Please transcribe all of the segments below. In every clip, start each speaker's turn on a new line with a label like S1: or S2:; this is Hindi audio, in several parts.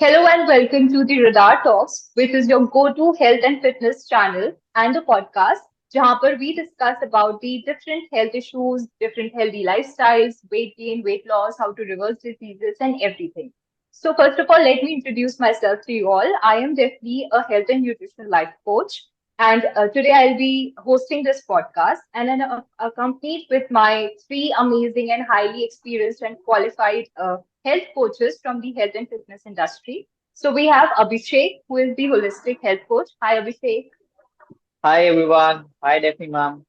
S1: Hello and welcome to the Radar Talks, which is your go-to health and fitness channel and a podcast, जहाँ पर we discuss about the different health issues, different healthy lifestyles, weight gain, weight loss, how to reverse diseases, and everything. So first of all, let me introduce myself to you all. I am definitely a health and nutrition life coach, and today I'll be hosting this podcast, and then accompanied with my three amazing and highly experienced and qualified health coaches from the health and fitness industry. So we have Abhishek, who is the holistic health coach. Hi, Abhishek.
S2: Hi everyone. Hi Daphne ma'am.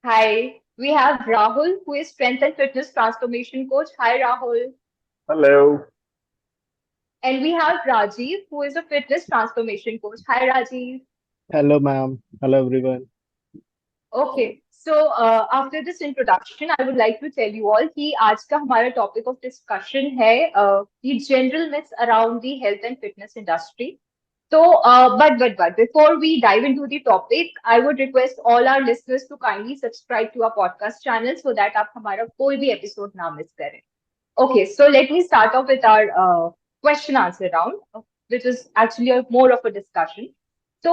S1: Hi. We have Rahul, who is strength and fitness transformation coach. Hi, Rahul.
S3: Hello.
S1: And we have Rajiv, who is a fitness transformation coach. Hi, Rajiv.
S3: Hello, ma'am. Hello, everyone.
S1: Okay, so after this introduction, I would like to tell you all कि आज का हमारा topic of discussion है the general myths around the health and fitness industry. So, but before we dive into the topic, I would request all our listeners to kindly subscribe to our podcast channel so that आप हमारा कोई भी episode ना miss करें. Okay, so let me start off with our question answer round, which is actually more of a discussion. तो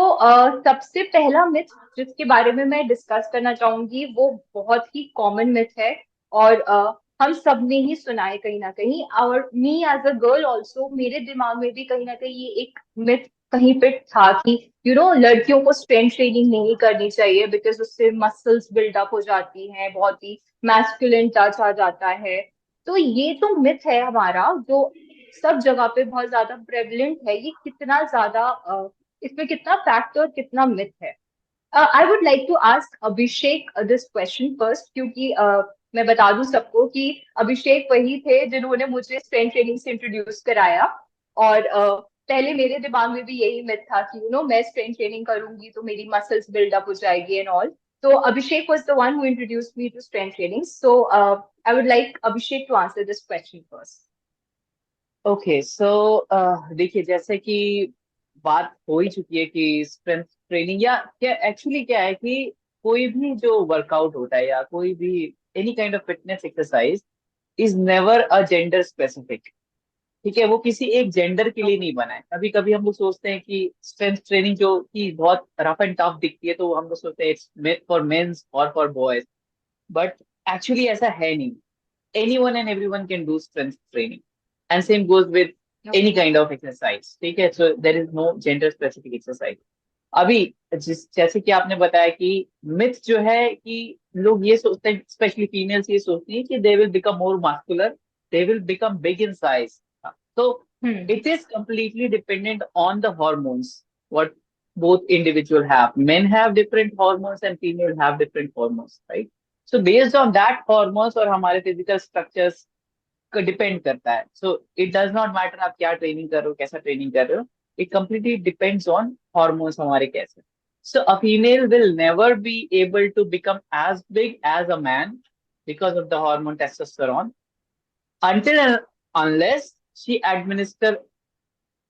S1: सबसे पहला मिथ जिसके बारे में मैं डिस्कस करना चाहूंगी वो बहुत ही कॉमन मिथ है और हम सब ने ही सुना है कहीं ना कहीं और me as a girl also मेरे दिमाग में भी कहीं ना कहीं ये एक मिथ कहीं पे था कि लड़कियों को स्ट्रेंथ ट्रेनिंग नहीं करनी चाहिए बिकॉज उससे मसल्स बिल्डअप हो जाती हैं, बहुत ही मैस्कुलिन टच आ जाता है। तो ये तो मिथ है हमारा जो सब जगह पे बहुत ज्यादा प्रेवलेंट है। ये कितना ज्यादा इसमें कितना फैक्ट और कितना मिथ है। I would like to ask Abhishek this question first क्योंकि मैं बता दूं सबको कि अभिषेक वही थे जिन्होंने मुझे स्ट्रेंथ ट्रेनिंग से इंट्रोड्यूस कराया और पहले मेरे दिमाग में भी यही मिथ था कि मैं स्ट्रेंथ ट्रेनिंग करूंगी तो मेरी मसल्स बिल्डअप हो जाएगी एंड ऑल। तो Abhishek was the one who introduced me to strength training. So I would like Abhishek to answer this question first.
S2: Okay so देखिए जैसे कि बात हो ही चुकी है कि स्ट्रेंथ ट्रेनिंग या क्या एक्चुअली क्या है कि कोई भी जो वर्कआउट होता है या कोई भी any kind of fitness exercise is never a gender specific. ठीक है, वो किसी एक जेंडर के लिए नहीं बना है। कभी कभी हम लोग सोचते हैं कि स्ट्रेंथ ट्रेनिंग जो कि बहुत रफ एंड टफ दिखती है तो हम लोग सोचते हैं इट्स फॉर मेंस और फॉर बॉयज, बट एक्चुअली ऐसा है नहीं। anyone and everyone can do strength training and same goes with any
S1: Okay.
S2: kind of exercise। ठीक है, so there is no gender specific exercise। अभी जिस जैसे कि आपने बताया कि मिथ जो है कि लोग ये सोचते हैं, स्पेशली फीमेल्स ये सोचती हैं कि they will become more muscular, they will become big in size. तो
S1: Hmm.
S2: it is completely dependent on the hormones what both individual have। men have different hormones and female have different hormones, right? So based on that hormones और हमारे physical structures को डिपेंड करता है। So it does not matter आप क्या ट्रेनिंग कर रहे हो, कैसा ट्रेनिंग कर रहे हो। It completely depends on hormones हमारे कैसे। So a female will never be able to become as big as a man because of the hormone testosterone until and unless she administer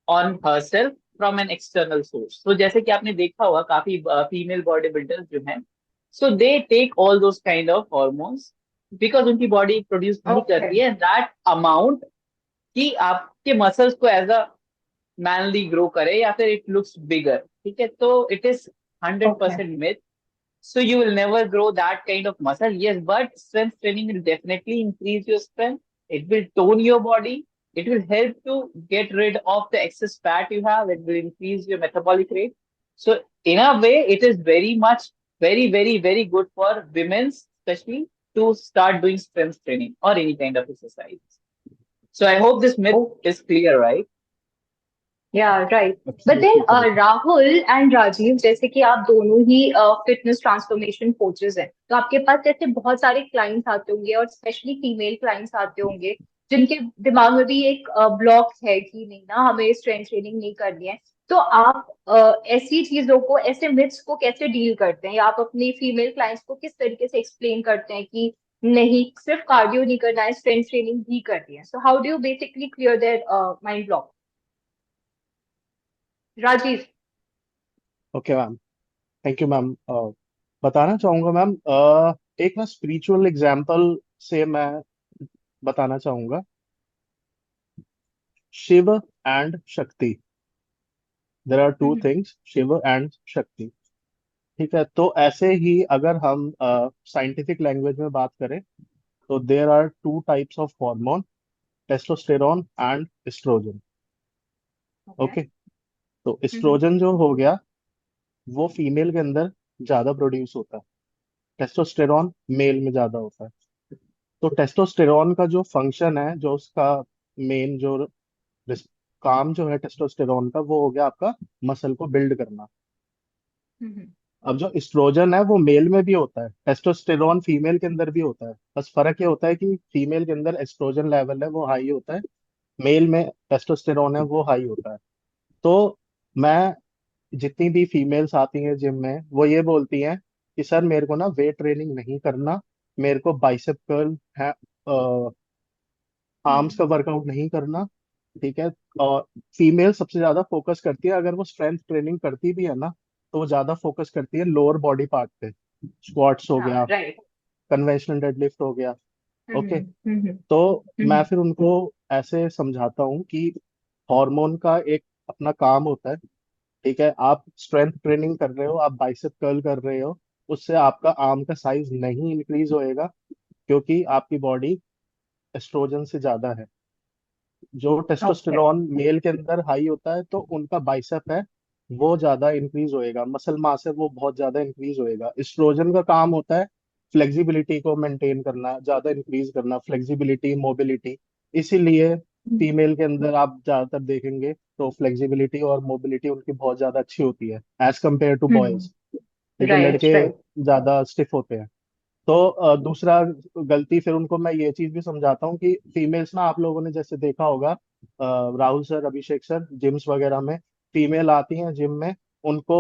S2: on herself from an external source। तो जैसे कि आपने देखा होगा काफी फीमेल बॉडी बिल्डर्स जो हैं, so they take all those kind of hormones because उनकी बॉडी प्रोड्यूस नहीं करती
S1: Okay.
S2: है दैट अमाउंट कि आपके मसल्स को एज अ मैनली ग्रो करे या फिर इट लुक्स बिगर। ठीक है, तो it is hundred
S1: Okay.
S2: Percent myth. So you will never grow that kind of muscle. Yes, but strength training will definitely increase your strength. It will tone your body. It will help to get rid of the excess fat you have. It will increase your metabolic rate. So in a way, it is very much, very, very, very good for women, especially to start doing strength training or any kind of exercise. So I hope this myth
S1: Okay.
S2: is clear, right?
S1: Yeah, right. But then
S3: Absolutely correct.
S1: Rahul and Rajiv जैसे कि आप दोनों ही फिटनेस ट्रांसफॉर्मेशन कोचेस हैं तो आपके पास ऐसे बहुत सारे क्लाइंट्स आते होंगे और स्पेशली फीमेल क्लाइंट्स आते होंगे जिनके दिमाग में भी एक ब्लॉक है कि नहीं ना हमें स्ट्रेंथ ट्रेनिंग नहीं करनी है। तो आप ऐसी चीजों को ऐसे मिथ्स को कैसे डील करते हैं या आप अपनी फीमेल क्लाइंट्स को किस तरीके से एक्सप्लेन करते हैं कि नहीं सिर्फ कार्डियो नहीं करना है स्ट्रेंथ ट्रेनिंग भी करनी है। So how do you basically clear their mind block? Rajiv.
S3: Okay ma'am. Thank you ma'am. बताना चाहूंगा मैम, एक ना स्पिरिचुअल एग्जाम्पल से मैं बताना चाहूंगा। Shiv and Shakti. There are two
S1: hmm,
S3: things, Shiv and Shakti. ठीक है, तो ऐसे ही अगर हम साइंटिफिक लैंग्वेज में बात करें तो there are two types of hormone, testosterone and oestrogen.
S1: Okay.
S3: Okay, तो
S1: हम्म,
S3: एस्ट्रोजन जो हो गया वो फीमेल के अंदर ज्यादा प्रोड्यूस होता है, टेस्टोस्टेरॉन मेल में ज्यादा होता है। तो टेस्टोस्टेरॉन का जो फंक्शन है, जो उसका मेन जो रिस- काम जो है टेस्टोस्टेरॉन का, वो हो गया आपका मसल को बिल्ड करना।
S1: हम्म,
S3: अब जो एस्ट्रोजन है वो मेल में भी होता है, टेस्टोस्टेरॉन फीमेल के अंदर भी होता है। बस फर्क ये होता है कि फीमेल के अंदर एस्ट्रोजन लेवल है वो हाई होता है, मेल में टेस्टोस्टेरॉन है वो हाई होता है। तो मैं, जितनी भी फीमेल्स आती हैं जिम में, वो ये बोलती हैं कि सर मेरे को ना वेट ट्रेनिंग नहीं करना, मेरे को बाइसेप कर्ल है, आर्म्स
S1: हम्म,
S3: का वर्कआउट नहीं करना। ठीक है, और फीमेल सबसे ज्यादा फोकस करती है, अगर वो स्ट्रेंथ ट्रेनिंग करती भी है ना, तो वो ज्यादा फोकस करती है लोअर बॉडी पार्ट पे। स्क्वाट्स हो
S1: हाँ,
S3: गया,
S1: राइट।
S3: कन्वेंशनल डेडलिफ्ट हो गया।
S1: हम्म,
S3: ओके,
S1: हम्म,
S3: तो मैं
S1: हम्म,
S3: फिर उनको ऐसे समझाता हूँ कि हार्मोन का एक अपना काम होता है। ठीक है, आप स्ट्रेंथ ट्रेनिंग कर रहे हो, आप बाइसेप कर्ल कर रहे हो, उससे आपका आर्म का साइज नहीं इंक्रीज होएगा, क्योंकि आपकी बॉडी एस्ट्रोजन से ज्यादा है। जो
S1: ओके।
S3: टेस्टोस्टेरॉन मेल के अंदर हाई होता है तो उनका बाइसेप है वो ज्यादा इंक्रीज होएगा, मसल मास है वो बहुत ज्यादा इंक्रीज होएगा। एस्ट्रोजन का काम होता है फ्लेक्सिबिलिटी को मेंटेन करना, ज्यादा इंक्रीज करना, फ्लेक्सिबिलिटी, मोबिलिटी। इसीलिए फीमेल के अंदर आप ज्यादातर देखेंगे तो फ्लेक्सिबिलिटी और मोबिलिटी उनकी बहुत ज्यादा अच्छी होती है एज कम्पेयर टू बॉयज। ठीक है,
S1: राइट,
S3: लड़के
S1: राइट।
S3: ज्यादा स्टिफ होते हैं। तो दूसरा गलती फिर उनको मैं ये चीज भी समझाता हूँ कि फीमेल्स ना, आप लोगों ने जैसे देखा होगा, राहुल सर, अभिषेक सर, जिम्स वगैरह में फीमेल आती हैं जिम में, उनको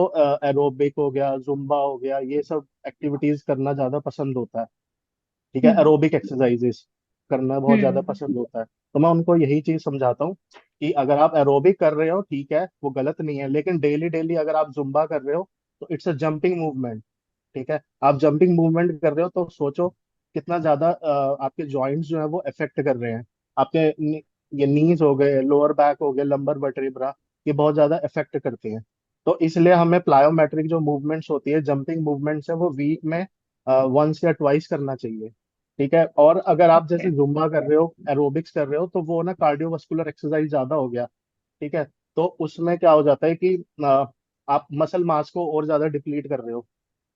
S3: एरोबिक हो गया, जुम्बा हो गया, ये सब एक्टिविटीज करना ज्यादा पसंद होता है। ठीक है,
S1: हम्म,
S3: एरोबिक एक्सरसाइजेस करना बहुत ज्यादा
S1: हम्म,
S3: पसंद होता है। तो मैं उनको यही चीज समझाता हूँ कि अगर आप एरोबिक कर रहे हो ठीक है, वो गलत नहीं है, लेकिन डेली डेली अगर आप जुम्बा कर रहे हो तो इट्स अ जंपिंग मूवमेंट। ठीक है, आप जंपिंग मूवमेंट कर रहे हो तो सोचो कितना ज्यादा आपके जॉइंट्स जो है वो अफेक्ट कर रहे हैं। आपके ये नीज हो गए, लोअर बैक हो गए, लंबर वर्टेब्रा, ये बहुत ज्यादा अफेक्ट करते हैं। तो इसलिए हमें प्लायोमेट्रिक जो मूवमेंट्स होती है, जंपिंग मूवमेंट्स है, वो वीक में वंस या ट्वाइस करना चाहिए। ठीक है, और अगर आप
S1: ओके।
S3: जैसे जुम्बा कर रहे हो, एरोबिक्स कर रहे हो, तो वो ना कार्डियोवास्कुलर एक्सरसाइज ज्यादा हो गया। ठीक है, तो उसमें क्या हो जाता है कि आप मसल मास को और ज्यादा डिप्लीट कर रहे हो,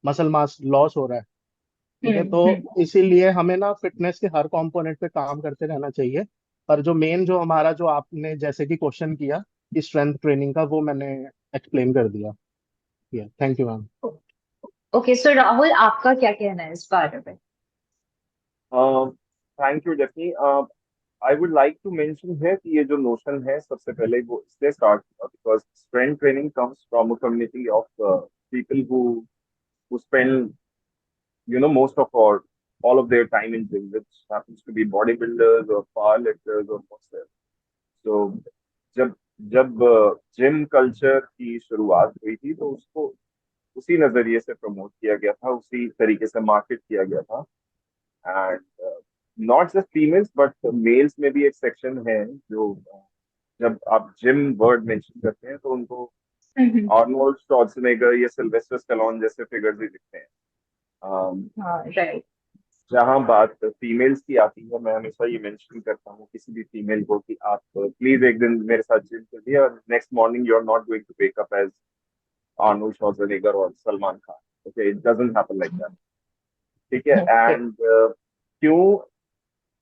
S3: मसल मास लॉस हो रहा है। ठीक है,
S1: हम्म,
S3: तो इसीलिए हमें ना फिटनेस के हर कंपोनेंट पे काम करते रहना चाहिए। पर जो मेन, जो हमारा, जो आपने जैसे कि क्वेश्चन किया कि स्ट्रेंथ ट्रेनिंग का, वो मैंने एक्सप्लेन कर दिया। Thank you ma'am.
S1: Okay, so Rahul, आपका क्या कहना है इस बारे में?
S4: Thank you Jackie. I would like to mention है कि ये जो नोशन है सबसे पहले वो इसलिए स्टार्ट हुआ because strength training comes from a community of people who spend most of or all of their time in gym, which happens to be bodybuilders or powerlifters or whatsoever. So जब जब जिम कल्चर की शुरुआत हुई थी तो उसको उसी नजरिए से प्रमोट किया गया था, उसी तरीके से मार्केट किया गया था। And not just females but males में भी एक सेक्शन है जो जब आप जिम वर्ड मेंशन करते हैं तो उनको
S1: हम्म,
S4: आर्नोल्ड श्वार्ज़नेगर या सिल्वेस्टर स्टैलोन जैसे फिगर्स ही दिखते हैं। Um,
S1: हाँ, राइट।
S4: जहाँ बात फीमेल्स की आती है, मैं हमेशा ये मेंशन करता हूँ किसी भी फीमेल को कि आप प्लीज एक दिन मेरे साथ जिम करिए और next morning you are not going to wake up as Arnold Schwarzenegger और Salman Khan. Okay, it doesn't happen like that. ठीक है,
S1: ओके।
S4: एंड क्यों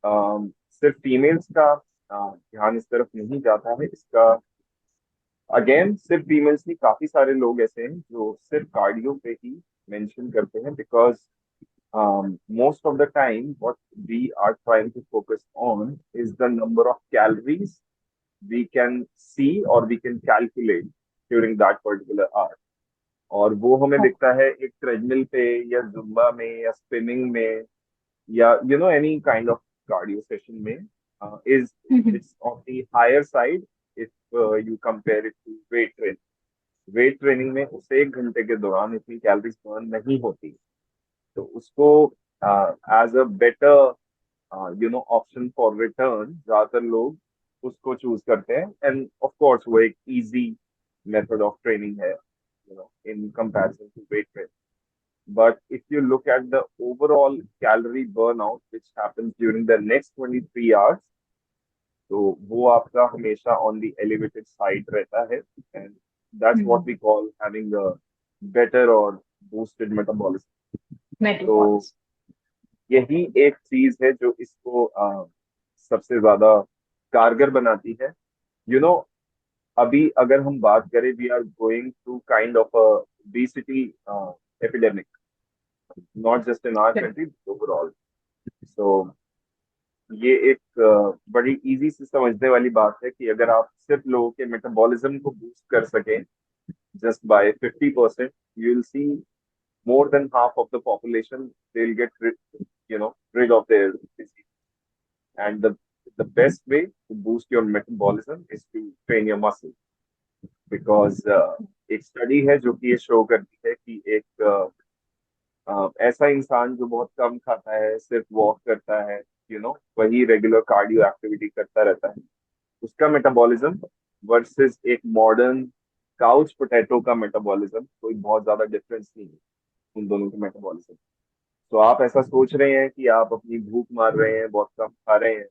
S4: सिर्फ फीमेल्स का ध्यान इस तरफ नहीं जाता है इसका, अगेन सिर्फ फीमेल्स नहीं, काफी सारे लोग ऐसे हैं जो सिर्फ कार्डियो पे ही मेंशन करते हैं because most of the time what we are trying to focus on is the number of calories we can see or we can calculate during that particular hour. और वो हमें दिखता है एक ट्रेडमिल पे या जुम्बा में या स्पिनिंग में या any kind of cardio session में is it's on the higher side if you compare it to weight training. Weight training में उस एक घंटे के दौरान इतनी कैलोरीज बर्न नहीं होती, तो उसको as a better option for return ज्यादातर लोग उसको चूज करते हैं, एंड ऑफ कोर्स वो एक इजी मेथड ऑफ ट्रेनिंग है, in comparison to weight training. But if you look at the overall calorie burnout which happens during the next 23 hours, तो वो आपका हमेशा on the elevated side रहता है, and that's what we call having a better or boosted metabolism. तो
S1: Metabolics.
S4: यही एक चीज है जो इसको सबसे ज्यादा कारगर बनाती है. यू नो अभी अगर हम बात करें, we are going through kind of a obesity epidemic, not just in our
S1: Correct.
S4: country, but overall. So ये एक बड़ी इजी से समझने वाली बात है कि अगर आप सिर्फ लोगों के मेटाबॉलिज्म को बूस्ट कर सकें just by 50%, you will see more than half of the population, they'll get rid of their disease. And the best way to boost your metabolism is to train your muscle, because एक स्टडी है जो कि ये शो करती है कि एक ऐसा इंसान जो बहुत कम खाता है, सिर्फ वॉक करता है, वही रेगुलर कार्डियो एक्टिविटी करता रहता है, उसका मेटाबॉलिज्म वर्सेस एक मॉडर्न काउच पोटैटो का मेटाबॉलिज्म कोई बहुत ज्यादा डिफरेंस नहीं है उन दोनों के मेटाबॉलिज्म. तो आप ऐसा सोच रहे हैं कि आप अपनी भूख मार रहे हैं, बहुत कम खा रहे हैं,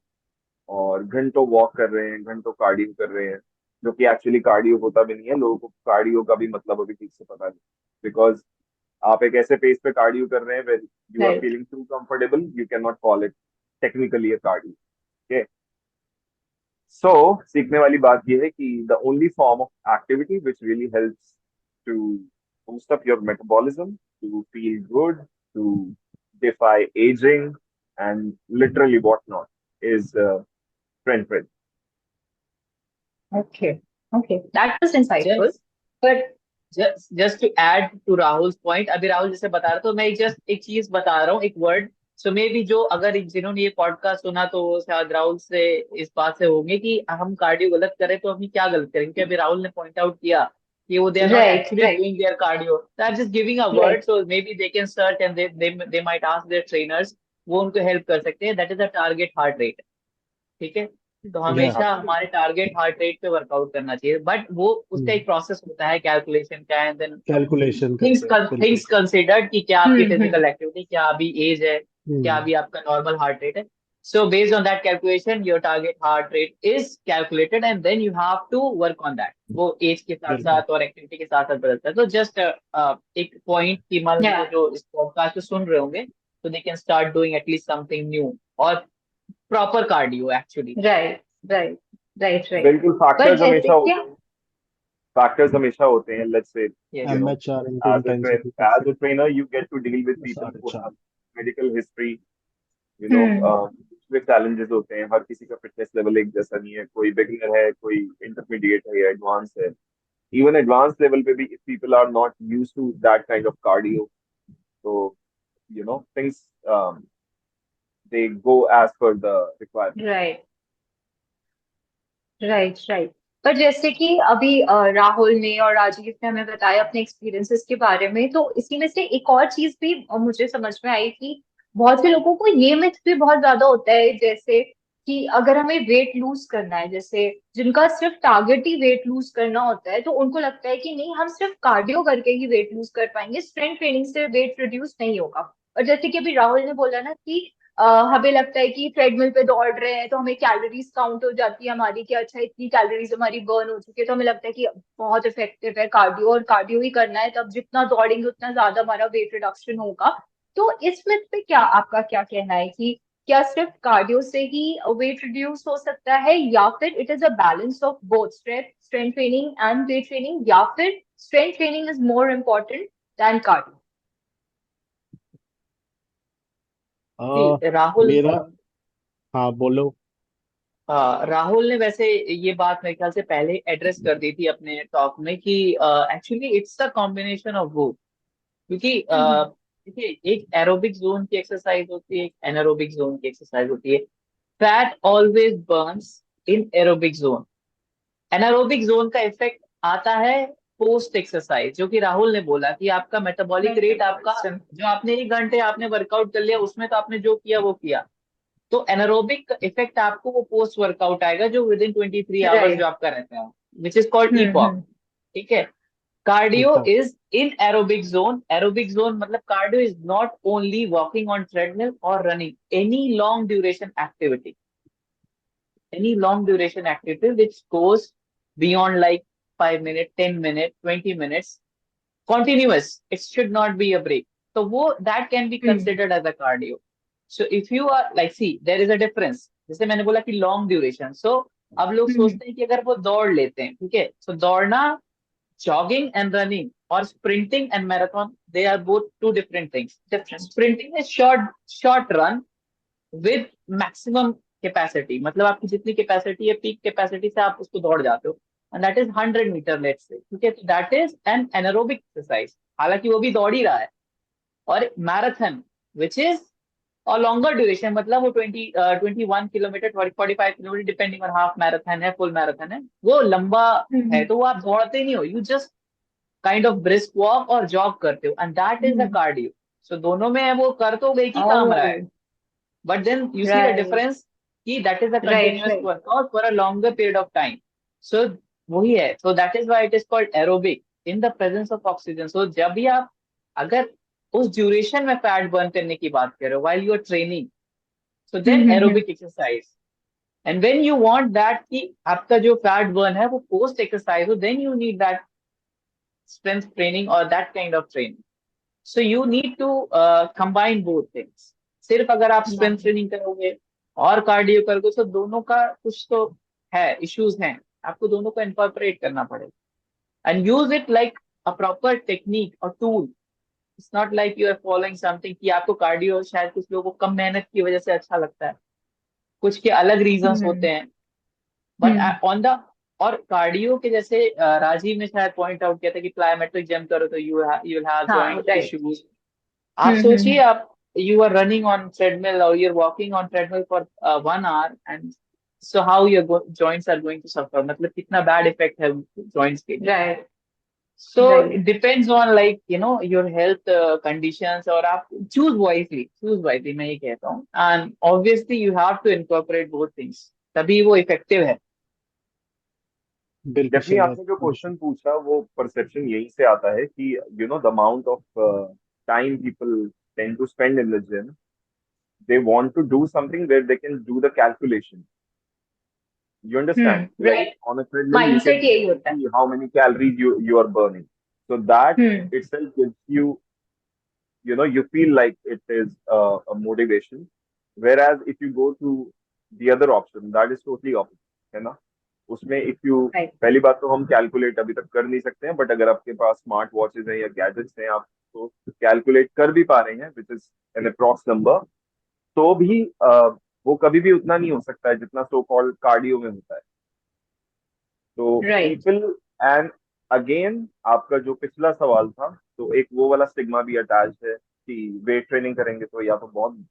S4: और घंटों वॉक कर रहे हैं, घंटों कार्डियो कर रहे हैं, जो कि एक्चुअली कार्डियो होता भी नहीं है. लोगों को कार्डियो का भी मतलब अभी ठीक से पता नहीं, बिकॉज आप एक ऐसे पेस पे कार्डियो कर रहे हैं where you are
S1: Right.
S4: Feeling to comfortable, you can not call it technically a cardio. Okay, so सीखने वाली बात यह है कि the only form of activity which really helps to boost up your metabolism, to feel good, to defy aging, and literally whatnot, is strength training.
S1: Okay. Okay. That was insightful.
S2: Just
S1: But
S2: just to add to Rahul point, अभी राहुल जैसे बता रहा तो मैं जस्ट एक चीज बता रहा हूँ, एक वर्ड. सो मे बी जो अगर जिन्होंने ये पॉडकास्ट सुना तो वो शायद राहुल से इस बात से होंगे कि हम कार्डियो गलत करें तो हम क्या गलत करें, क्योंकि अभी राहुल ने पॉइंट आउट किया कि वो they are not
S1: right,
S2: actually
S1: right,
S2: doing their cardio, they are just giving a
S1: right.
S2: Word. So maybe they can search and they might ask their trainers, वो उनको हेल्प कर सकते हैं. That is a target heart rate. ठीक है, तो
S3: या
S2: हमेशा हमारे टारगेट हार्ट रेट पे वर्कआउट करना चाहिए, बट वो उसका एक प्रोसेस होता है कैलकुलेशन का, एंड देन
S3: कैलकुलेशन
S2: थिंग्स
S3: करके बिल्कुल.
S2: थिंग्स कंसिडर्ड कि क्या आपकी
S1: Hmm.
S2: फिजिकल एक्टिविटी, क्या अभी एज है, क्या
S3: हम्म.
S2: अभी आपका नॉर्मल हार्ट रेट है. So based on that calculation your target heart rate is calculated, and then you have to work on that. वो एज के साथ
S3: बिल्कुल.
S2: साथ और एक्टिविटी के साथ साथ बदलता है. तो जस्ट एक पॉइंट की मान लो
S1: Yeah.
S2: जो इस पॉडकास्ट को सुन रहे होंगे, तो they can start doing at least something new और proper cardio actually.
S1: Right. Right. Right. Right.
S4: बिल्कुल,
S1: But
S4: फैक्टर्स
S1: जैसे
S4: हमेशा
S1: क्या?
S4: होते हैं. फैक्टर्स हमेशा होते हैं. Let's say
S2: yes.
S3: MHR into
S4: as a train
S3: intensity
S4: as a
S3: percent
S4: trainer you get to deal with
S3: plus
S4: people who
S3: आरएचआर.
S4: have medical history,
S1: Hmm.
S4: दूसरे challenges होते हैं. हर किसी का फिटनेस लेवल एक जैसा नहीं है, कोई बिगिनर है, कोई इंटरमीडिएट है या एडवांस है. इवन एडवांस लेवल पे भी if people are not used to that kind of cardio, so things they go as per the requirement.
S1: Right. Right right. पर जैसे कि अभी राहुल ने और राजीव ने हमें बताया अपने एक्सपीरियंसेस के बारे में, तो इसी में से एक और चीज भी मुझे समझ में आई कि बहुत से लोगों को ये मिथ भी बहुत ज्यादा होता है, जैसे कि अगर हमें वेट लूज करना है, जैसे जिनका सिर्फ टारगेट ही वेट लूज करना होता है, तो उनको लगता है कि नहीं, हम सिर्फ कार्डियो करके ही वेट लूज कर पाएंगे, स्ट्रेंथ ट्रेनिंग से वेट रिड्यूस नहीं होगा. और जैसे कि अभी राहुल ने बोला ना कि हमें लगता है कि ट्रेडमिल पे दौड़ रहे हैं तो हमें कैलोरीज काउंट हो जाती है हमारी, कि अच्छा इतनी कैलोरीज हमारी बर्न हो चुकी है, तो हमें लगता है कि बहुत इफेक्टिव है कार्डियो, और कार्डियो ही करना है, तब जितना दौड़ेंगे उतना ज्यादा हमारा वेट रिडक्शन होगा. तो इस मिथ पे क्या आपका क्या कहना है कि क्या सिर्फ कार्डियो से ही वेट रिड्यूस हो सकता है, या फिर it is a balance of both strength training and weight training, या फिर strength training is more important then cardio?
S2: Rahul,
S3: मेरा. हाँ बोलो.
S2: राहुल ने वैसे ये बात मेरे ख्याल से पहले एड्रेस कर दी थी अपने टॉक में कि actually it's a combination of वो. क्योंकि देखिए, एक एरोबिक जोन की एक्सरसाइज होती है, एक एनारोबिक जोन की एक्सरसाइज होती है. फैट ऑलवेज बर्न्स इन एरोबिक जोन. एनारोबिक जोन का इफेक्ट आता है पोस्ट एक्सरसाइज, जो कि राहुल ने बोला कि आपका मेटाबॉलिक रेट, आपका
S1: मेटाबॉलिज्म.
S2: जो आपने 1 घंटे आपने वर्कआउट कर लिया, उसमें तो आपने जो किया वो किया. तो एनारोबिक इफेक्ट आपको वो पोस्ट वर्कआउट आएगा जो विद इन 23 आवर्स जो
S1: right.
S2: आपका रहता है, which is called EPOC.
S1: Hmm.
S2: ठीक है। कार्डियो
S3: ठीक है।
S2: Is in aerobic zone. Aerobic zone मतलब cardio is not only walking on treadmill और running, any long duration activity, any long duration activity which goes beyond like 5 minutes, 10 minutes, 20 minutes, continuous. It should not be a break. So that can be
S1: Hmm.
S2: considered as a cardio. So if you are like, see, there is a difference. जैसे मैंने बोला कि लॉन्ग ड्यूरेशन, सो अब लोग
S1: Hmm.
S2: सोचते हैं कि अगर वो दौड़ लेते हैं, ठीक है, सो दौड़ना, jogging and running or sprinting and marathon, they are both two different things.
S1: Different.
S2: Sprinting is short run with maximum capacity, मतलब आपकी जितनी कैपेसिटी है पीक कैपेसिटी से आप उसको दौड़ जाते हो, and that is 100 metre let's say, ठीक है, तो that is an anaerobic exercise, हालांकि वो भी दौड़ ही रहा है। और मैराथन विच इज और लॉन्गर ड्यूरेशन, मतलब वो 21 kilometre, 45 kilometre, depending on half marathon है, फुल मैराथन है, वो लंबा है,
S1: Hmm.
S2: तो वो आप दौड़ते नहीं हो, you just kind of brisk walk और जॉग करते हो, and that is the
S1: Hmm.
S2: Cardio. So दोनों में वो कर तो गई की काम रहा है,
S1: Oh,
S2: but then you see the
S1: right.
S2: difference कि that is a
S1: Right,
S2: continuous
S1: right.
S2: workout for a longer period of time. So वही है, so that is why it is called aerobic in the presence of oxygen. So जब भी आप अगर उस ड्यूरेशन में फैट बर्न करने की बात कर रहे हो while you are training, so then
S1: Hmm.
S2: aerobic exercise. And when you want that कि आपका जो फैट बर्न है वो post exercise हो, then you need that strength training or that kind of training. So you need to combine both things. सिर्फ अगर आप
S1: Yeah.
S2: स्ट्रेंथ ट्रेनिंग करोगे और कार्डियो करोगे तो दोनों का कुछ तो है, इश्यूज हैं, आपको दोनों को इनकॉर्पोरेट करना पड़ेगा and use it like a proper technique और tool. It's not like you are following something कि आपको कार्डियो शायद कुछ लोगों को कम मेहनत की वजह से अच्छा लगता है, कुछ के अलग रीजंस
S1: Hmm.
S2: होते हैं, बट
S1: Hmm.
S2: ऑन द और कार्डियो के जैसे राजीव ने शायद पॉइंट आउट किया था कि प्लायोमेट्रिक जंप करो तो यू विल हैव
S1: हाँ,
S2: जॉइंट
S1: right.
S2: इश्यूज। आप सोचिए,
S1: Hmm.
S2: आप you are running on treadmill or you're walking on treadmill for 1 hour, and so how your joints are going to suffer, मतलब कितना bad effect है joints के लिए।
S1: Right,
S2: So
S1: right.
S2: it depends on like your health conditions, और आप choose wisely मैं ये कहता हूँ, and obviously you have to incorporate both things, तभी वो effective है।
S3: बिल्कुल
S4: डेफिनेटली
S3: सही बात।
S4: आपने जो क्वेश्चन पूछा वो परसेप्शन यहीं से आता है कि the amount of time people tend to spend in the gym, they want to do something where they can do the calculation. You understand? Like
S1: Right.
S4: on a treadmill, you
S1: Mindset
S4: can
S1: यही होता है.
S4: see how many calories you are burning. So that
S1: Hmm.
S4: itself gives you, you feel like it is a motivation. Whereas if you go to the other option, that is totally opposite, है ना? उसमें if you
S1: Right.
S4: पहली बात तो हम कैलकुलेट अभी तक कर नहीं सकते हैं, बट अगर आपके पास स्मार्ट वॉचेज हैं या गैजेट्स हैं, आप तो कैलकुलेट कर भी पा रहे हैं, which is an approx number, तो भी वो कभी भी उतना नहीं हो सकता है जितना सो कॉल्ड कार्डियो में होता है। तो
S1: Right.
S4: पीपल एंड अगेन आपका जो पिछला सवाल था, तो एक वो वाला स्टिग्मा भी अटैच है कि वेट ट्रेनिंग करेंगे तो या तो बहुत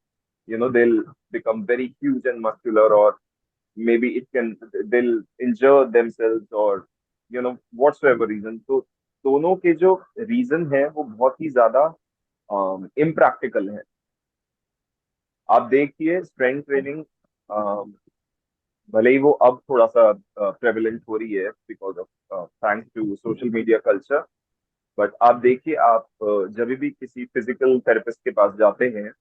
S4: they'll become very huge and muscular, or maybe they'll injure themselves, or whatsoever reason। तो दोनों के जो रीजन है वो बहुत ही ज्यादा इम्प्रैक्टिकल है। आप देखिए स्ट्रेंथ ट्रेनिंग भले ही वो अब थोड़ा सा प्रेवलेंट हो रही है because of thanks to social media culture, but आप देखिए, आप जब भी किसी फिजिकल थेरेपिस्ट के पास जाते हैं,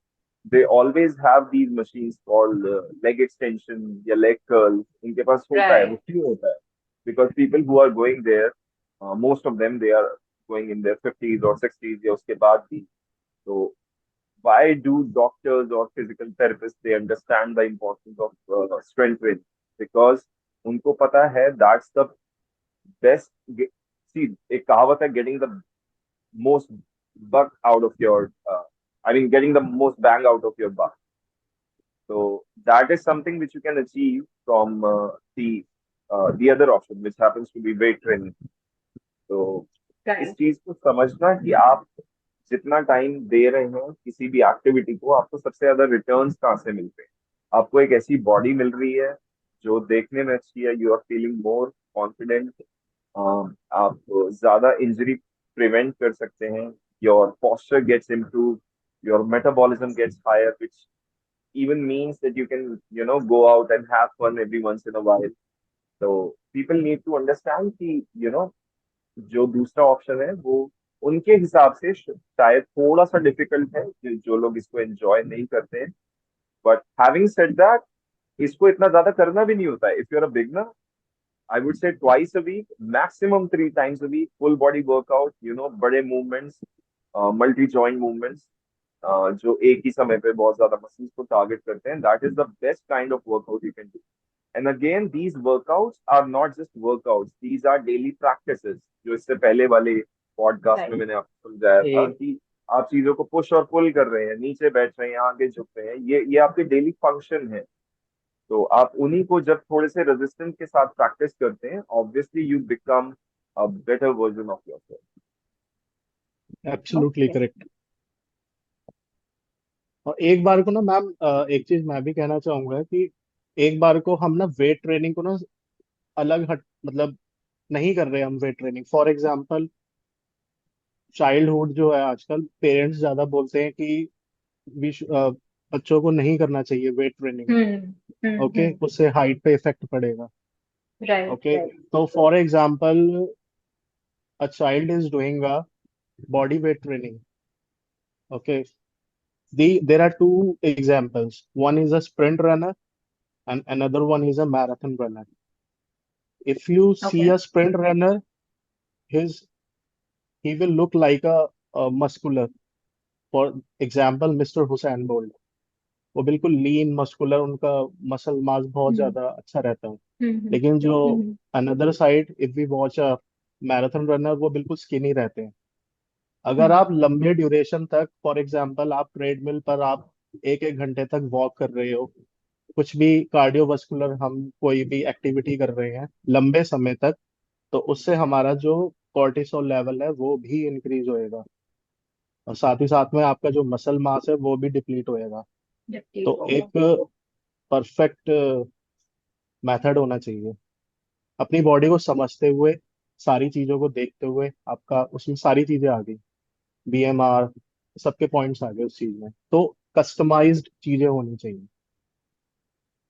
S4: they always have these machines called leg extension या leg curl, इनके पास होता है। वो
S1: Right.
S4: क्यों होता है? Because people who are going there, most of them they are going in their 50s or 60s या उसके बाद भी। तो why do doctors or physical therapists they understand the importance of strength training? Because उनको पता है that's the best see, एक कहावत है, getting the most buck out of your getting the most bang out of your buck. So that is something which you can achieve from the other option, which happens to be weight training. तो इस
S1: Right.
S4: चीज को समझना कि आप जितना टाइम दे रहे हैं किसी भी एक्टिविटी को, आपको सबसे ज्यादा रिटर्न्स कहाँ से मिलते हैं। आपको एक ऐसी बॉडी मिल रही है जो देखने में अच्छी है, you are feeling more confident, आप ज्यादा इंजरी प्रिवेंट कर सकते हैं, your posture gets improved, your metabolism gets higher, which even means that you can, go out and have fun every once in a while. So people need to understand कि जो दूसरा ऑप्शन है वो उनके हिसाब से शायद थोड़ा सा डिफिकल्ट है, जो लोग इसको एंजॉय नहीं करते हैं. बट हैविंग सेड दैट, इसको इतना ज्यादा करना भी नहीं होता है. If you are a beginner, I would say twice a week, maximum 3 times a week, full body workout, बड़े movements, multi joint movements, जो एक ही समय पे बहुत ज्यादा मसल्स को टारगेट करते हैं. That is the best kind of workout you can do. And again, these workouts are not just workouts; these are daily practices. जो इससे पहले वाले पॉडकास्ट में
S1: Right.
S4: मैंने आपको समझाया था
S2: ए,
S4: कि आप चीजों को पुश और पुल कर रहे हैं, नीचे बैठ रहे हैं, आगे झुक रहे हैं, ये आपके डेली फंक्शन है. तो आप उन्हीं को जब थोड़े से रेजिस्टेंस के साथ प्रैक्टिस करते हैं, obviously you become a better version of yourself.
S3: Absolutely
S1: Okay.
S3: Correct. और एक बार को ना मैम, एक चीज मैं भी कहना चाहूंगा कि एक बार को हम ना वेट ट्रेनिंग को ना अलग हट, मतलब नहीं कर रहे हम weight training. For example childhood जो है आजकल, पेरेंट्स ज्यादा बोलते हैं कि बच्चों को नहीं करना चाहिए वेट ट्रेनिंग।
S1: Hmm.
S3: ओके, उससे हाइट पे इफेक्ट पड़ेगा।
S1: Right.
S3: ओके, तो for example a child is doing a body weight training. Okay, there are two examples. One is a sprint runner and another one is a marathon runner. If you see
S1: Okay.
S3: a sprint runner, his he will look like a muscular. For example, Mr. Hussein Bolt. वो बिल्कुल लीन मस्कुलर, उनका मसल मास बहुत
S1: Hmm.
S3: ज्यादा अच्छा रहता है।
S1: Hmm.
S3: लेकिन जो
S1: Hmm.
S3: Another side, if we watch a marathon runner, वो बिल्कुल स्किनी रहते हैं। अगर
S1: Hmm.
S3: आप लंबे ड्यूरेशन तक, फॉर एग्जांपल आप ट्रेडमिल पर आप एक एक घंटे तक वॉक कर रहे हो, कुछ भी कार्डियोवास्कुलर हम कोई भी एक्टिविटी कर रहे हैं लंबे समय तक, तो उससे हमारा जो कॉर्टिसोल लेवल है वो भी इंक्रीज होएगा, और साथ ही साथ में आपका जो मसल मास है वो भी डिप्लीट होएगा।
S1: Deplete
S3: तो
S1: होगा.
S3: एक परफेक्ट मेथड होना चाहिए, अपनी बॉडी को समझते हुए, सारी चीजों को देखते हुए। आपका उसमें सारी चीजें आ गई, बीएमआर, सबके पॉइंट्स आ गए उस चीज में, तो कस्टमाइज्ड चीजें होनी चाहिए।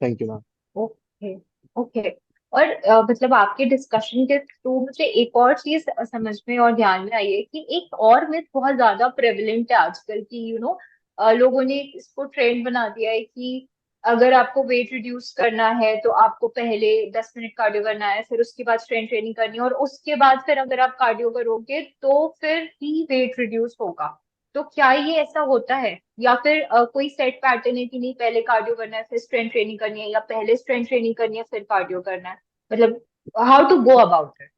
S3: Thank you ma'am.
S1: Okay. Okay. और मतलब आपके डिस्कशन के थ्रू मुझे एक और चीज समझ में और ध्यान में आई है कि एक और मिथ बहुत ज्यादा प्रेवलेंट है आजकल की, लोगों ने इसको ट्रेंड बना दिया है कि अगर आपको वेट रिड्यूस करना है तो आपको पहले 10 मिनट कार्डियो करना है, फिर उसके बाद स्ट्रेंथ ट्रेनिंग करनी है, और उसके बाद फिर अगर आप कार्डियो करोगे तो फिर ही वेट रिड्यूस होगा. तो क्या ये ऐसा होता है, या फिर कोई सेट पैटर्न है कि नहीं पहले कार्डियो करना है फिर स्ट्रेंथ ट्रेनिंग करनी है, या पहले स्ट्रेंथ ट्रेनिंग करनी है फिर कार्डियो करना है? मतलब how to go about it?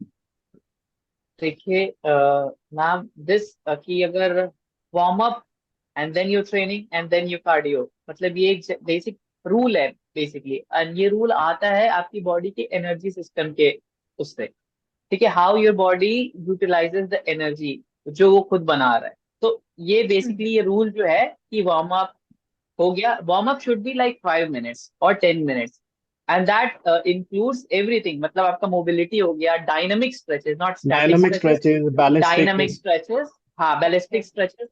S2: देखिए मैम, दिस कि अगर warm up and then your training and then your cardio, मतलब ये एक बेसिक रूल है बेसिकली। एंड ये रूल आता है आपकी बॉडी के एनर्जी सिस्टम के उससे, ठीक है, how your body utilises the energy जो वो खुद बना रहा है। तो ये बेसिकली ये रूल जो है कि वार्म अप हो गया, warm up should be like 5 minutes और 10 minutes, and that includes everything. मतलब आपका मोबिलिटी हो गया, dynamic stretches, not static
S3: dynamic
S2: stretches,
S3: stretches, ballistic.
S2: Dynamic stretches, हाँ ballistic stretches,